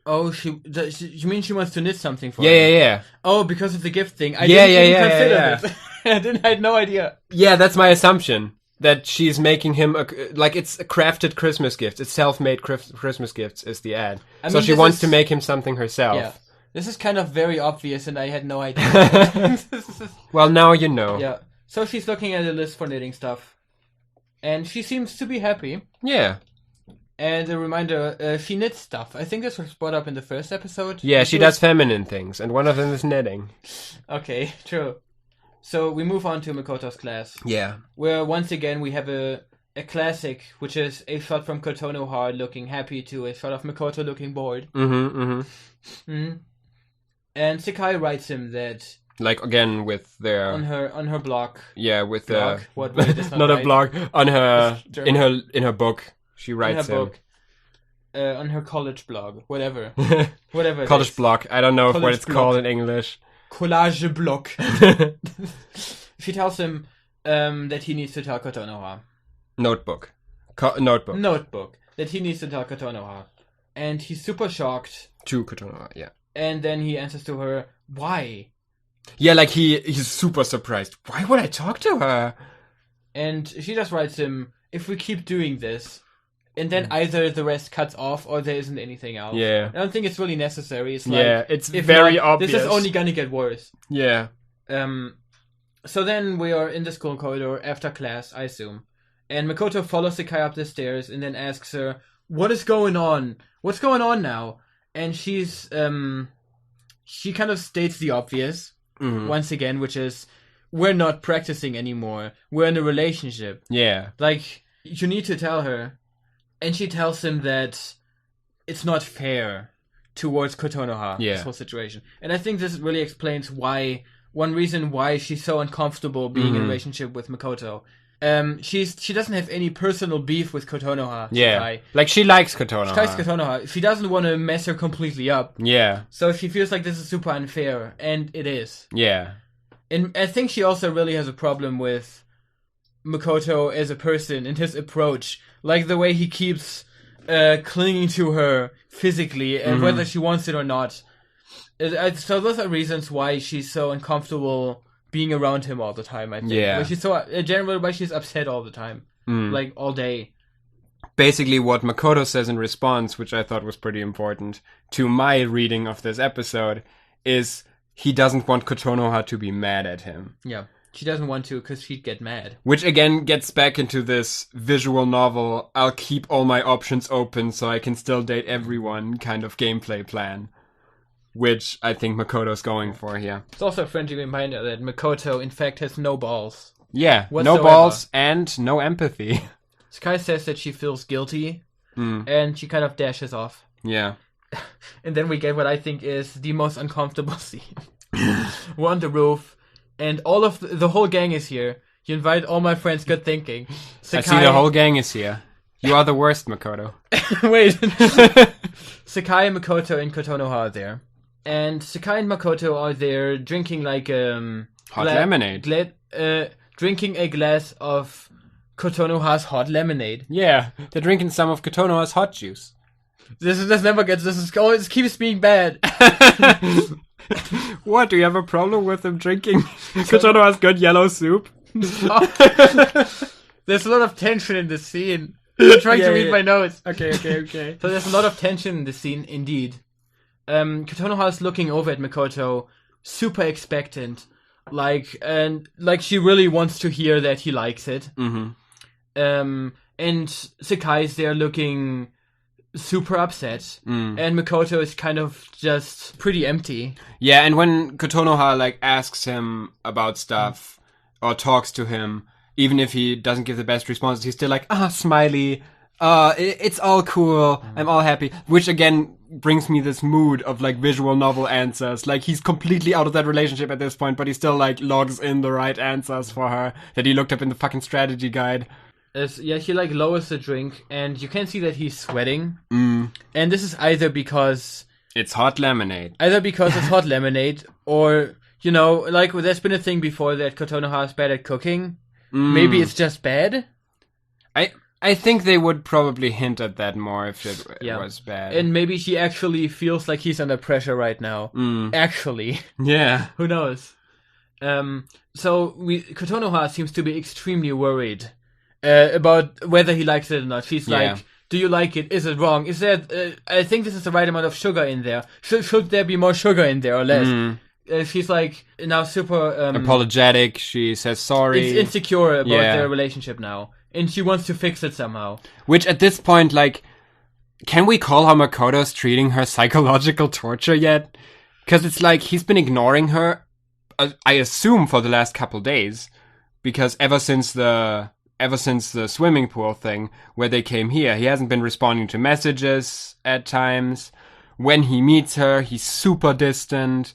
Oh, you mean she wants to knit something for Yeah, her? yeah, yeah. Oh, because of the gift thing. I didn't even consider this. I had no idea. Yeah, that's my assumption. That she's making him it's a crafted Christmas gift. It's self-made Christmas gifts is the ad. So she wants to make him something herself. Yeah. This is kind of very obvious, and I had no idea. Well, now you know. Yeah. So she's looking at a list for knitting stuff, and she seems to be happy. Yeah. And a reminder, she knits stuff. I think this was brought up in the first episode. Yeah, she does feminine things, and one of them is knitting. Okay, true. So we move on to Makoto's class. Yeah. Where once again we have a classic, which is a shot from Kotonoha looking happy to a shot of Makoto looking bored. And Sakai writes him that... Like, again, with their... On her blog. Yeah, with blog. What word is not a blog. On her... In her book. She writes in her book. On her college blog. Whatever. Whatever college blog. I don't know what it's called in English. Collage block. She tells him that he needs to tell Kotonoha. Notebook. Notebook. That he needs to tell Kotonoha. And he's super shocked. To Kotonoha, yeah. And then he answers to her, why? Yeah, like he's super surprised. Why would I talk to her? And she just writes him, if we keep doing this, and then either the rest cuts off or there isn't anything else. Yeah. I don't think it's really necessary. It's like, yeah, it's very obvious. This is only gonna get worse. Yeah. So then we are in the school corridor after class, I assume. And Makoto follows Sakai up the stairs and then asks her, what is going on? What's going on now? And she's, she kind of states the obvious, once again, which is, we're not practicing anymore. We're in a relationship. Yeah. Like, you need to tell her. And she tells him that it's not fair towards Kotonoha, this whole situation. And I think this really explains one reason why she's so uncomfortable being in a relationship with Makoto. She doesn't have any personal beef with Kotonoha. Yeah. Sakai. Like, she likes Kotonoha. She likes Kotonoha. She doesn't want to mess her completely up. Yeah. So she feels like this is super unfair, and it is. Yeah. And I think she also really has a problem with Makoto as a person and his approach. Like the way he keeps clinging to her physically, and whether she wants it or not. So those are reasons why she's so uncomfortable being around him all the time, I think. Yeah. Why she's so, generally, why she's upset all the time. Like, all day. Basically, what Makoto says in response, which I thought was pretty important to my reading of this episode, is he doesn't want Kotonoha to be mad at him. Yeah. She doesn't want to because she'd get mad. Which again gets back into this visual novel, I'll keep all my options open so I can still date everyone kind of gameplay plan. Which I think Makoto's going for here. It's also a friendly reminder that Makoto, in fact, has no balls. Yeah, whatsoever. No balls and no empathy. Sky says that she feels guilty, and she kind of dashes off. Yeah. And then we get what I think is the most uncomfortable scene. We're on the roof, and all of the whole gang is here. You invite all my friends, good thinking. Sakai... I see the whole gang is here. You are the worst, Makoto. Wait. Sakai, Makoto, and Kotonoha are there. And Sakai and Makoto are there drinking like hot lemonade. Drinking a glass of Kotonoha's hot lemonade. Yeah, they're drinking some of Kotonoha's hot juice. This never gets. This keeps being bad. What? Do you have a problem with them drinking Kotonoha's good yellow soup? There's a lot of tension in this scene. I'm trying to read my notes. Okay. So there's a lot of tension in this scene, indeed. Kotonoha is looking over at Makoto, super expectant, like she really wants to hear that he likes it. And Sakai's there looking super upset, and Makoto is kind of just pretty empty. Yeah, and when Kotonoha asks him about stuff or talks to him, even if he doesn't give the best response, he's still smiley. It's all cool. I'm all happy. Which again brings me this mood of visual novel answers. He's completely out of that relationship at this point, but he still logs in the right answers for her that he looked up in the fucking strategy guide. He lowers the drink, and you can see that he's sweating. And this is either because it's hot lemonade. Or there's been a thing before that Kotonoha is bad at cooking. Maybe it's just bad. I think they would probably hint at that more if it was bad. And maybe she actually feels like he's under pressure right now. Actually. Yeah. Who knows? So Kotonoha seems to be extremely worried about whether he likes it or not. She's like, do you like it? Is it wrong? Is there? I think this is the right amount of sugar in there. Should there be more sugar in there or less? She's like now super apologetic. She says sorry. It's insecure about their relationship now, and she wants to fix it somehow. Which at this point, like, can we call how Makoto's treating her psychological torture yet? Because it's like he's been ignoring her, I assume, for the last couple days, because ever since the swimming pool thing where they came here, he hasn't been responding to messages at times. When he meets her, he's super distant.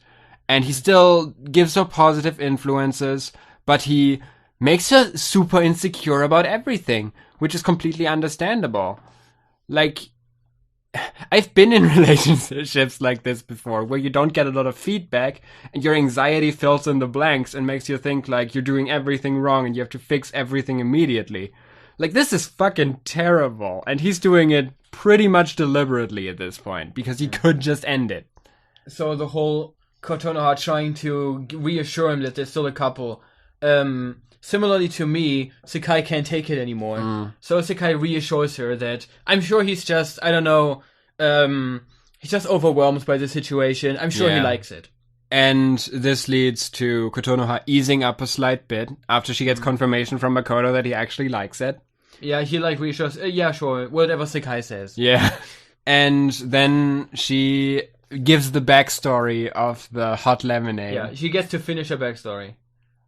And he still gives her positive influences, but he makes her super insecure about everything, which is completely understandable. Like, I've been in relationships like this before, where you don't get a lot of feedback, and your anxiety fills in the blanks and makes you think like you're doing everything wrong and you have to fix everything immediately. Like, this is fucking terrible, and he's doing it pretty much deliberately at this point, because he could just end it. So the whole Kotonoha trying to reassure him that they're still a couple. Similarly to me, Sakai can't take it anymore. So Sakai reassures her that I'm sure he's just, I don't know, he's just overwhelmed by the situation. I'm sure he likes it. And this leads to Kotonoha easing up a slight bit after she gets confirmation from Makoto that he actually likes it. Yeah, he like reassures, yeah, sure, whatever Sakai says. Yeah. And then she gives the backstory of the hot lemonade. Yeah, she gets to finish her backstory.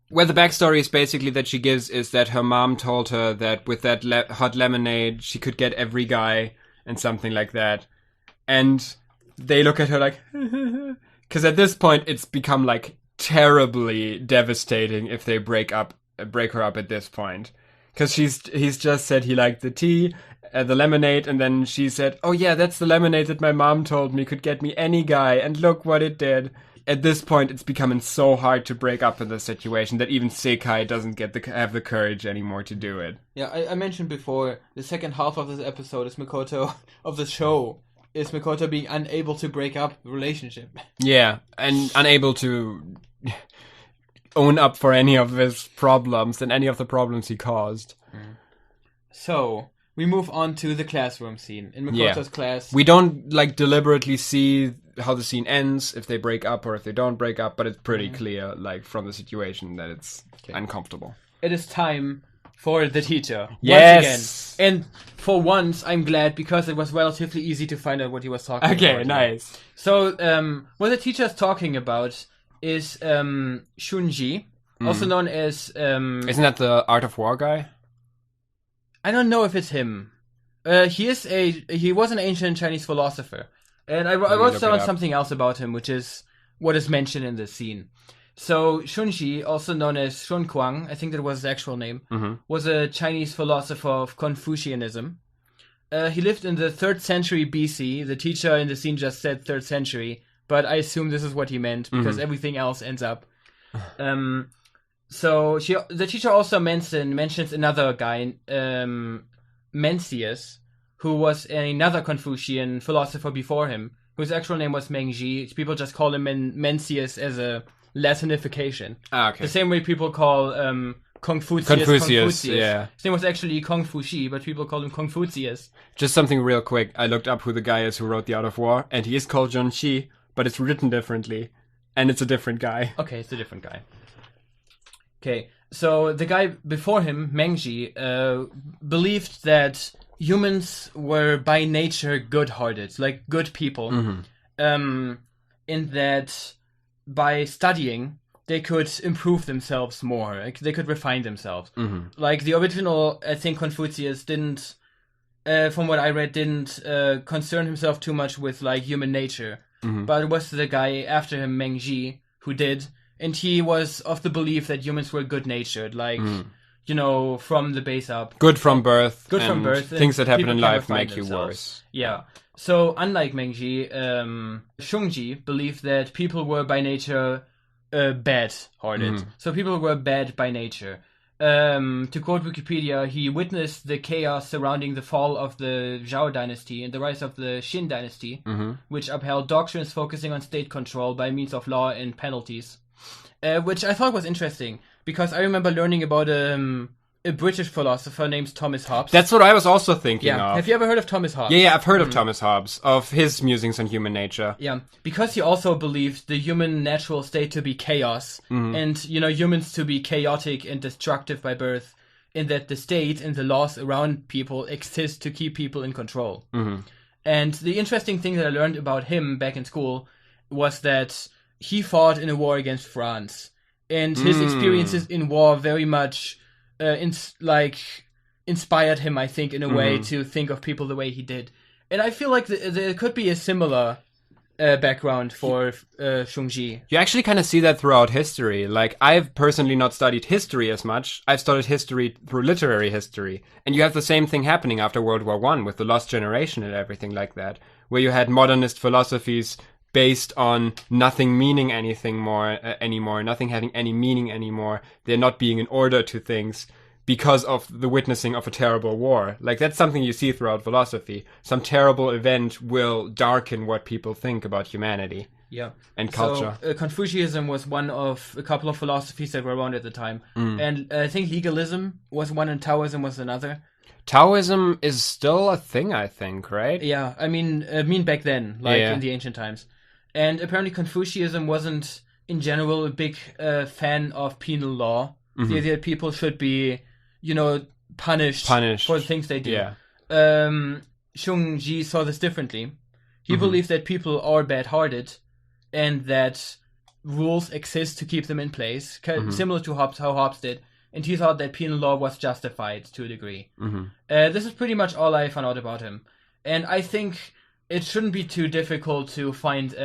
Where the backstory is basically that she gives is that her mom told her that with that hot lemonade, she could get every guy and something like that. And they look at her like, because at this point, it's become like terribly devastating if they break her up at this point. Because he's just said he liked the tea, the lemonade, and then she said, oh yeah, that's the lemonade that my mom told me could get me any guy, and look what it did. At this point, it's becoming so hard to break up in this situation that even Sekai doesn't have the courage anymore to do it. Yeah, I mentioned before, the second half of this episode is Makoto, of the show, is Makoto being unable to break up the relationship. Yeah, and unable to own up for any of his problems and any of the problems he caused. So, we move on to the classroom scene. In Makoto's class... We don't, like, deliberately see how the scene ends, if they break up or if they don't break up, but it's pretty clear, like, from the situation that it's uncomfortable. It is time for the teacher. Yes! Once again. And for once, I'm glad, because it was relatively easy to find out what he was talking about. Okay, nice. So, what the teacher is talking about is Shunji, also known as... Isn't that the Art of War guy? I don't know if it's him. He was an ancient Chinese philosopher. And I wrote down something else about him, which is what is mentioned in this scene. So, Shunji, also known as Shun Kuang, I think that was his actual name, was a Chinese philosopher of Confucianism. He lived in the 3rd century BC. The teacher in the scene just said 3rd century, but I assume this is what he meant, because everything else ends up. So the teacher also mentions another guy, Mencius, who was another Confucian philosopher before him, whose actual name was Mengji. People just call him Mencius as a Latinification. Ah, okay. The same way people call Confucius. Yeah. His name was actually Kong Fushi, but people call him Confucius. Just something real quick. I looked up who the guy is who wrote The Art of War, and he is called Zhong Qi, but it's written differently. And it's a different guy. Okay, it's a different guy. Okay, so the guy before him, Mengji, believed that humans were by nature good-hearted, like good people. In that by studying, they could improve themselves more. Like, they could refine themselves. Like, the original, I think, Confucius didn't, from what I read, didn't concern himself too much with, like, human nature. But it was the guy after him, Mengji, who did. And he was of the belief that humans were good-natured, like, you know, from the base up. Good from birth. Good from birth. Things that happen in life make you worse. Yeah. So, unlike Mengji, Shungji believed that people were by nature bad-hearted. So people were bad by nature. To quote Wikipedia, he witnessed the chaos surrounding the fall of the Zhao dynasty and the rise of the Xin dynasty, which upheld doctrines focusing on state control by means of law and penalties. which I thought was interesting because I remember learning about a British philosopher named Thomas Hobbes. That's what I was also thinking of. Have you ever heard of Thomas Hobbes? Yeah, I've heard of Thomas Hobbes, of his musings on human nature. Yeah, because he also believed the human natural state to be chaos, and, humans to be chaotic and destructive by birth, in that the state and the laws around people exist to keep people in control. And the interesting thing that I learned about him back in school was that he fought in a war against France, and his experiences in war very much inspired him, I think, in a way to think of people the way he did. And I feel like there could be a similar background for Shungji. You actually kind of see that throughout history. Like, I've personally not studied history as much. I've studied history through literary history. And you have the same thing happening after World War I with the Lost Generation and everything like that, where you had modernist philosophies based on nothing meaning anything anymore, nothing having any meaning anymore. There not being an order to things because of the witnessing of a terrible war. Like, that's something you see throughout philosophy. Some terrible event will darken what people think about humanity. Yeah. And culture. So, Confucianism was one of a couple of philosophies that were around at the time. And I think legalism was one and Taoism was another. Taoism is still a thing, I think, right? Yeah, I mean back then, in the ancient times. And apparently Confucianism wasn't, in general, a big fan of penal law. The idea that people should be, punished for the things they do. Yeah. Shungji saw this differently. He believed that people are bad-hearted and that rules exist to keep them in place, similar to how Hobbes did. And he thought that penal law was justified to a degree. This is pretty much all I found out about him. And I think it shouldn't be too difficult to find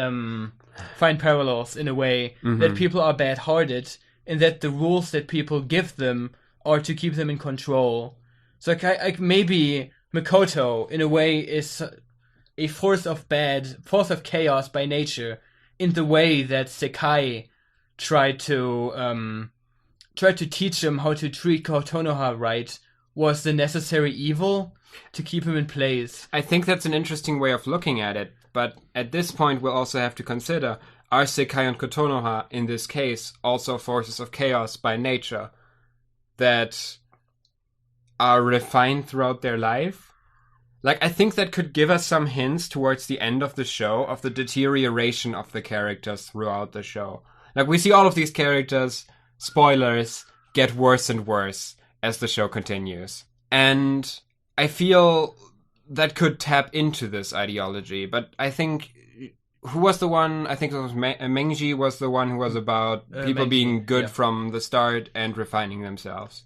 parallels in a way that people are bad-hearted and that the rules that people give them are to keep them in control. So maybe Makoto, in a way, is a force of chaos by nature, in the way that Sekai tried to teach him how to treat Kotonoha right, was the necessary evil to keep him in place. I think that's an interesting way of looking at it, but at this point we'll also have to consider, are Sekai and Kotonoha, in this case, also forces of chaos by nature that are refined throughout their life? Like, I think that could give us some hints towards the end of the show of the deterioration of the characters throughout the show. Like, we see all of these characters, spoilers, get worse and worse as the show continues. And I feel that could tap into this ideology, but I think, who was the one? I think it was Mengji was the one who was about people being good from the start and refining themselves.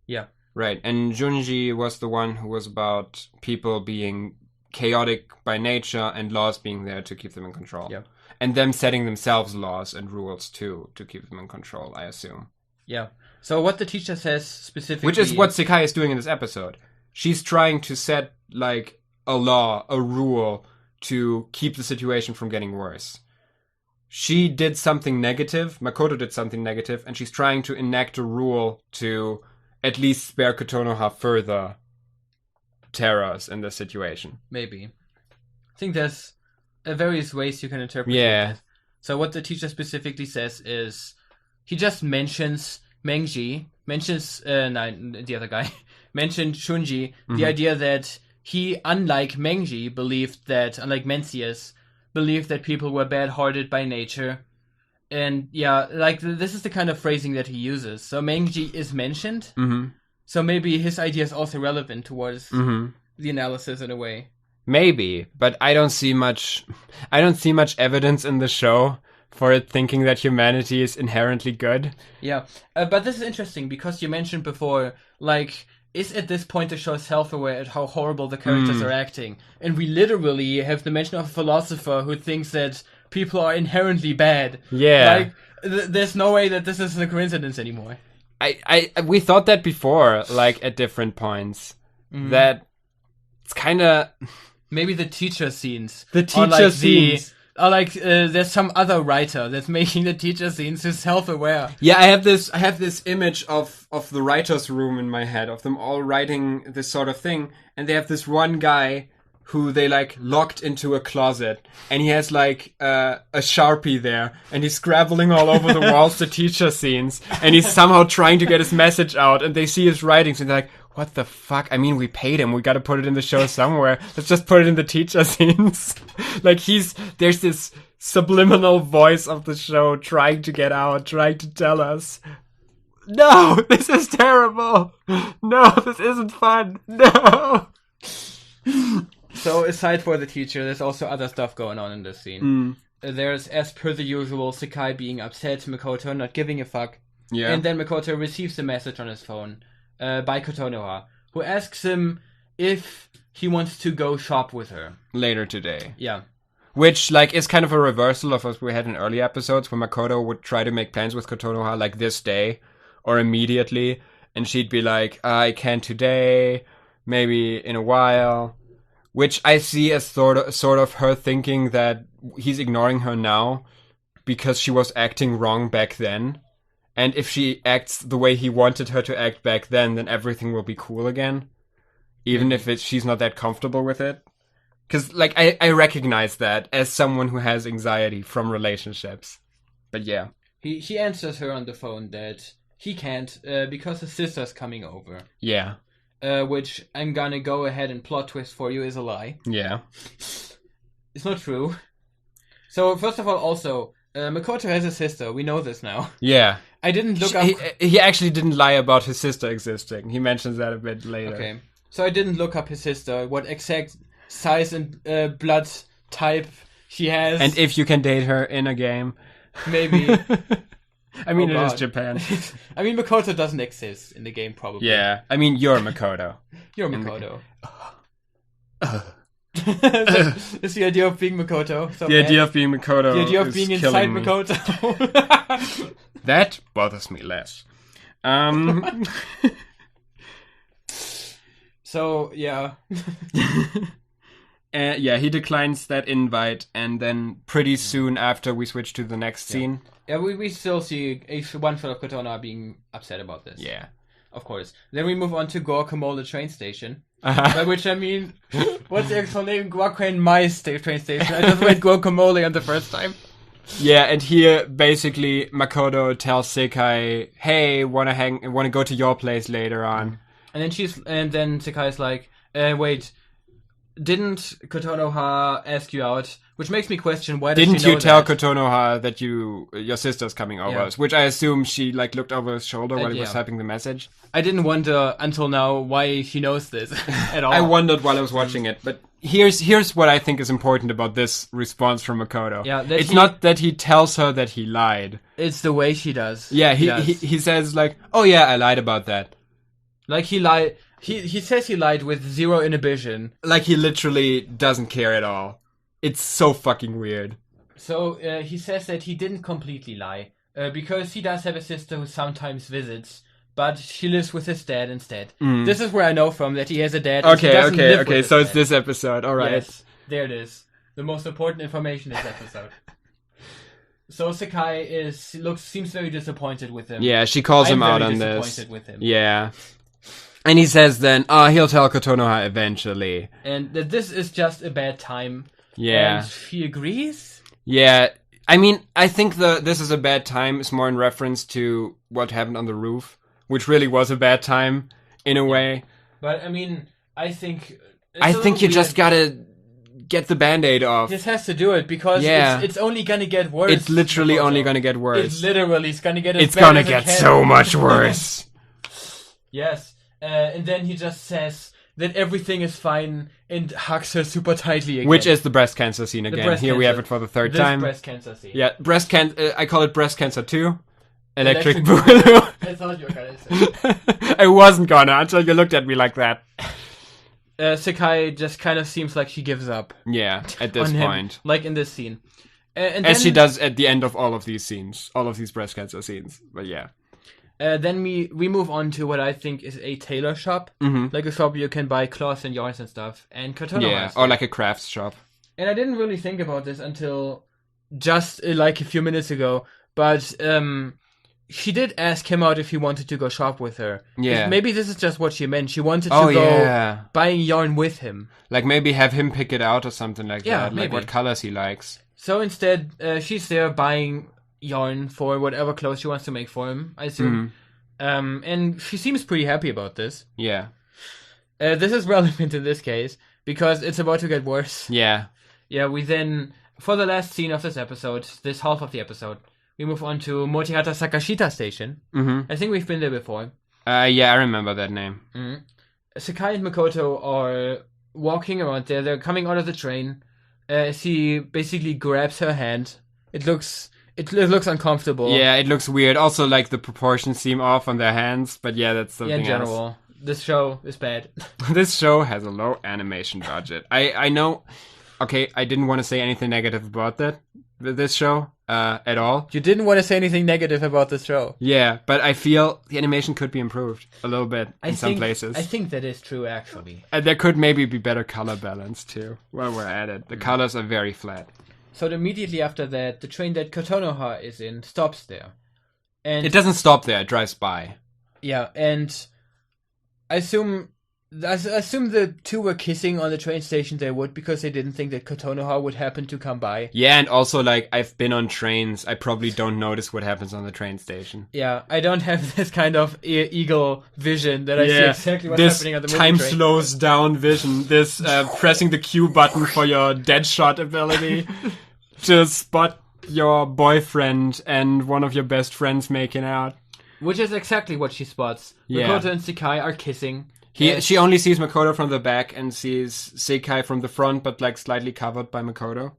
Yeah. Right, and Junji was the one who was about people being chaotic by nature and laws being there to keep them in control. Yeah. And them setting themselves laws and rules too to keep them in control, I assume. Yeah. So what the teacher says specifically... Which is what Sekai is doing in this episode. She's trying to set, like, a law, a rule, to keep the situation from getting worse. She did something negative, Makoto did something negative, and she's trying to enact a rule to at least spare Kotonoha further terrors in this situation. Maybe. I think there's various ways you can interpret it. So what the teacher specifically says is, he just mentions Mengji, the other guy, mentioned Shunji, the idea that he, unlike Mencius, believed that people were bad-hearted by nature. And yeah, like, this is the kind of phrasing that he uses. So Mengji is mentioned, so maybe his idea is also relevant towards the analysis in a way. Maybe, but I don't see much evidence in the show for it thinking that humanity is inherently good. Yeah, but this is interesting because you mentioned before, like, is at this point the show self-aware at how horrible the characters are acting? And we literally have the mention of a philosopher who thinks that people are inherently bad. Yeah. Like, there's no way that this isn't a coincidence anymore. We thought that before, like, at different points. That it's kind of... Maybe the teacher scenes. There's some other writer that's making the teacher scenes who's self-aware. Yeah, I have this image of the writer's room in my head, of them all writing this sort of thing, and they have this one guy who they like locked into a closet, and he has like a Sharpie there, and he's scribbling all over the walls the teacher scenes, and he's somehow trying to get his message out, and they see his writings, and they're like, what the fuck? I mean, we paid him. We got to put it in the show somewhere. Let's just put it in the teacher scenes. Like there's this subliminal voice of the show trying to get out, trying to tell us, no, this is terrible. No, this isn't fun. No. So aside for the teacher, there's also other stuff going on in this scene. There's, as per the usual, Sakai being upset, Makoto not giving a fuck. Yeah. And then Makoto receives a message on his phone by Kotonoha, who asks him if he wants to go shop with her. Later today. Yeah. Which, like, is kind of a reversal of what we had in early episodes, where Makoto would try to make plans with Kotonoha, like, this day, or immediately, and she'd be like, I can't today, maybe in a while. Which I see as sort of her thinking that he's ignoring her now because she was acting wrong back then. And if she acts the way he wanted her to act back then everything will be cool again. Even if she's not that comfortable with it. Because, like, I recognize that as someone who has anxiety from relationships. But yeah. He answers her on the phone that he can't because his sister's coming over. Yeah. Which I'm gonna go ahead and plot twist for you is a lie. Yeah. It's not true. So, first of all, also, Makoto has a sister. We know this now. Yeah. I didn't look up... He actually didn't lie about his sister existing. He mentions that a bit later. Okay. So I didn't look up his sister, what exact size and blood type she has. And if you can date her in a game. Maybe. I mean, it is Japan. I mean, Makoto doesn't exist in the game, probably. Yeah. I mean, you're Makoto. You're Makoto. Is the idea of being Makoto so the idea of being Makoto the idea of being inside me. Makoto. That bothers me less. So, yeah. Yeah, he declines that invite, and then pretty soon after we switch to the next scene. Yeah, we still see one shot of Kotonoha being upset about this. Yeah. Of course. Then we move on to Guacamole train station. By which I mean, what's the actual name? Guacan My train station. I just read Guacamole on the first time. Yeah, and here basically Makoto tells Sekai, "Hey, wanna go to your place later on." And then Sekai's like, "Wait, didn't Kotonoha ask you out?" Which makes me question why didn't she know you tell that? Kotonoha that your sister's coming over? Yeah. Which I assume she like looked over his shoulder while he was yeah. typing the message. I didn't wonder until now why she knows this at all. I wondered while I was watching it, but here's what I think is important about this response from Makoto. Yeah, it's not that he tells her that he lied. It's the way she does. Yeah, he says like, "Oh yeah, I lied about that." Like he lied. He says he lied with zero inhibition. Like he literally doesn't care at all. It's so fucking weird. So he says that he didn't completely lie because he does have a sister who sometimes visits, but she lives with his dad instead. This is where I know from that he has a dad. Okay. So it's this episode. All right. Yes, there it is. The most important information in this episode. So Sakai seems very disappointed with him. Yeah, she calls him out on this. Disappointed with him. Yeah. And he says then, he'll tell Kotonoha eventually. And that this is just a bad time. Yeah. And she agrees? Yeah. I mean, I think this is a bad time is more in reference to what happened on the roof, which really was a bad time, in a way. But, I mean, I think you just gotta get the Band-Aid off. This has to do it, because it's only gonna get worse. It's literally only gonna get worse. It's literally gonna get It's gonna get so much worse. Yes. And then he just says that everything is fine and hugs her super tightly again. Which is the breast cancer scene again. Here we have it for the third time. Breast cancer scene. Yeah, I call it breast cancer 2. Electric Boogaloo. I thought you were gonna say. I wasn't gonna until you looked at me like that. Sakai just kind of seems like she gives up. Yeah, at this point. Like in this scene. As she does at the end of all of these scenes. All of these breast cancer scenes. But yeah. Then we move on to what I think is a tailor shop. Mm-hmm. Like a shop where you can buy cloths and yarns and stuff. And Kotonoha. Yeah, or like a crafts shop. And I didn't really think about this until just like a few minutes ago. But she did ask him out if he wanted to go shop with her. Yeah. Maybe this is just what she meant. She wanted to go buying yarn with him. Like maybe have him pick it out or something like that. Maybe. Like what colors he likes. So instead, she's there buying yarn for whatever clothes she wants to make for him, I assume. And she seems pretty happy about this. Yeah. This is relevant in this case, because it's about to get worse. Yeah. Yeah, we then, for the last scene of this episode, this half of the episode, we move on to Motihata Sakashita Station. Mm-hmm. I think we've been there before. Yeah, I remember that name. Mm-hmm. Sakai and Makoto are walking around there. They're coming out of the train. She basically grabs her hand. It looks uncomfortable. Yeah, it looks weird. Also, like, the proportions seem off on their hands. But yeah, that's something else. Yeah, in general. This show is bad. This show has a low animation budget. I know... Okay, I didn't want to say anything negative about this show at all. You didn't want to say anything negative about this show. Yeah, but I feel the animation could be improved a little bit in some places. I think that is true, actually. And there could maybe be better color balance, too, while we're at it. The colors are very flat. So immediately after that, the train that Kotonoha is in stops there. And it doesn't stop there, it drives by. Yeah, and I assume the two were kissing on the train station. They would, because they didn't think that Kotonoha would happen to come by. Yeah, and also, like, I've been on trains. I probably don't notice what happens on the train station. Yeah, I don't have this kind of eagle vision that I see exactly what's happening on the movie time train. slows down vision. This pressing the Q button for your dead shot ability to spot your boyfriend and one of your best friends making out. Which is exactly what she spots. Yeah. Makoto and Sakai are kissing. She only sees Makoto from the back and sees Sakai from the front, but like slightly covered by Makoto.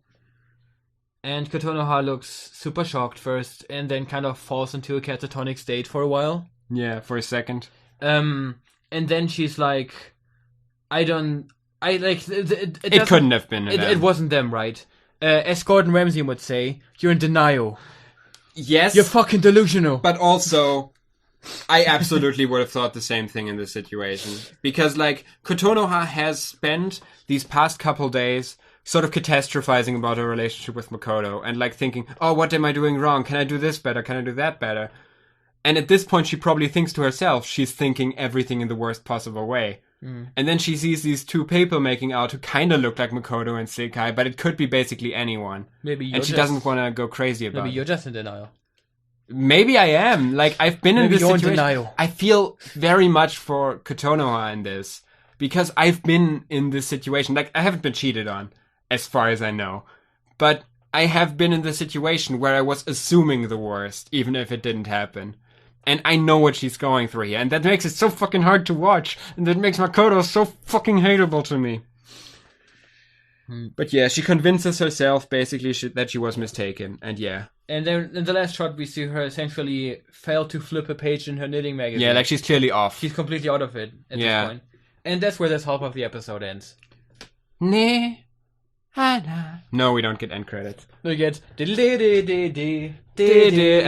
And Kotonoha looks super shocked first, and then kind of falls into a catatonic state for a while. Yeah, for a second. And then she's like, it couldn't have been them. It wasn't them, right? As Gordon Ramsay would say, you're in denial. Yes. You're fucking delusional. But also... I absolutely would have thought the same thing in this situation. Because, like, Kotonoha has spent these past couple days sort of catastrophizing about her relationship with Makoto and, like, thinking, oh, what am I doing wrong? Can I do this better? Can I do that better? And at this point, she probably thinks to herself, she's thinking everything in the worst possible way. And then she sees these two people making out who kind of look like Makoto and Sakai, but it could be basically anyone. And she doesn't want to go crazy about it. Maybe you're just in denial. Maybe I am. Like, I've been in this situation. Denial. I feel very much for Kotonoha in this. Because I've been in this situation. Like, I haven't been cheated on, as far as I know. But I have been in the situation where I was assuming the worst, even if it didn't happen. And I know what she's going through here. And that makes it so fucking hard to watch. And that makes Makoto so fucking hateable to me. But yeah, she convinces herself, basically, that she was mistaken. And yeah. And then in the last shot, we see her essentially fail to flip a page in her knitting magazine. Yeah, like she's clearly off. She's completely out of it at this point. And that's where this half of the episode ends. Ne, Hana. No, we don't get end credits. We get... And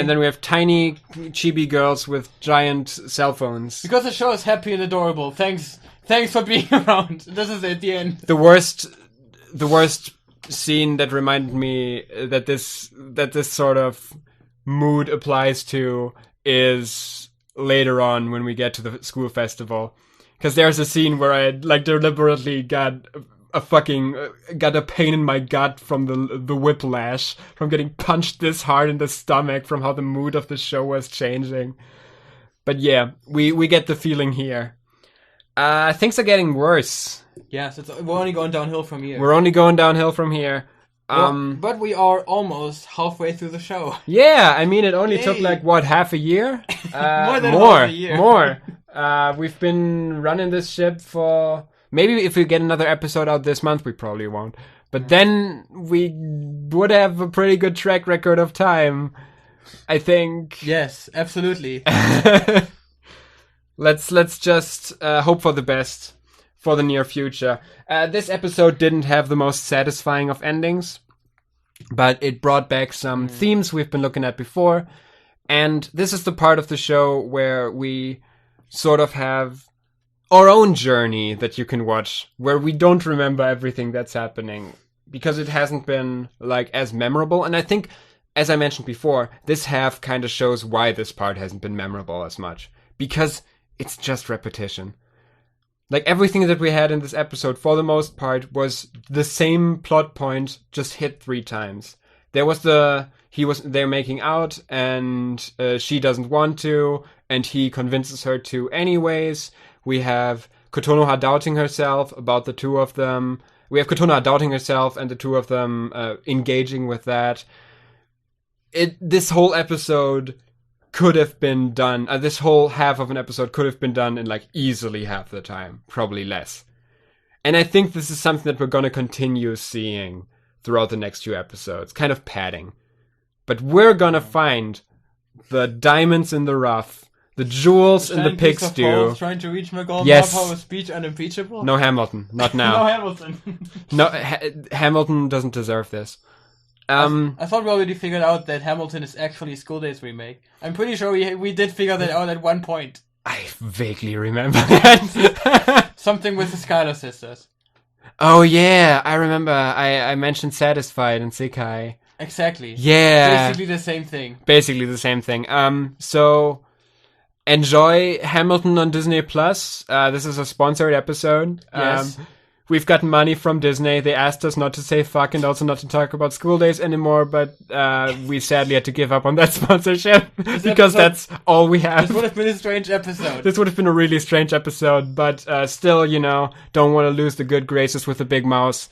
then we have tiny chibi girls with giant cell phones. Because the show is happy and adorable. Thanks for being around. This is at the end. The worst scene that reminded me that this sort of mood applies to is later on when we get to the school festival, because there's a scene where I like deliberately got a pain in my gut from the whiplash from getting punched this hard in the stomach from how the mood of the show was changing. But yeah, we get the feeling here. Things are getting worse. Yes, we're only going downhill from here. But we are almost halfway through the show. Yeah, I mean, it only took like, what, half a year? More than half a year. More. We've been running this ship for... Maybe if we get another episode out this month, we probably won't. But then we would have a pretty good track record of time, I think. Yes, absolutely. Let's just hope for the best for the near future. This episode didn't have the most satisfying of endings, but it brought back some themes we've been looking at before. And this is the part of the show where we sort of have our own journey that you can watch, where we don't remember everything that's happening because it hasn't been like as memorable. And I think as I mentioned before, this half kind of shows why this part hasn't been memorable as much. Because it's just repetition. Like, everything that we had in this episode, for the most part, was the same plot point, just hit 3 times. There was they're making out, and she doesn't want to, and he convinces her to anyways. We have Kotonoha doubting herself about the two of them. We have Kotonoha doubting herself, and the two of them engaging with that. This whole episode could have been done, this whole half of an episode could have been done in like easily half the time, probably less. And I think this is something that we're going to continue seeing throughout the next 2 episodes, kind of padding. But we're going to find the diamonds in the rough, the jewels in the pig stew. Trying to reach my goal. Yes. Power speech unimpeachable. No Hamilton, not now. No Hamilton. No, Hamilton doesn't deserve this. I thought we already figured out that Hamilton is actually a School Days remake. I'm pretty sure we did figure that out at one point. I vaguely remember that. Something with the Schuyler sisters. Oh yeah, I remember. I mentioned Satisfied and Sekai. Exactly. Yeah. Basically the same thing. Basically the same thing. So enjoy Hamilton on Disney Plus. This is a sponsored episode. Yes. We've gotten money from Disney. They asked us not to say fuck and also not to talk about School Days anymore, but we sadly had to give up on that sponsorship because that's all we have. This would have been a strange episode. This would have been a really strange episode, but still, don't want to lose the good graces with the big mouse.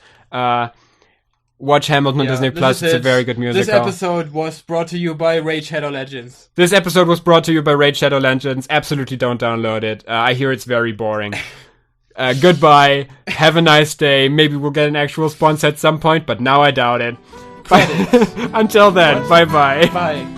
Watch Hamilton on Disney Plus. It's a very good musical. This episode was brought to you by Raid Shadow Legends. This episode was brought to you by Raid Shadow Legends. Absolutely don't download it. I hear it's very boring. Goodbye. Have a nice day. Maybe we'll get an actual sponsor at some point, but now I doubt it. Until then, bye-bye. Bye.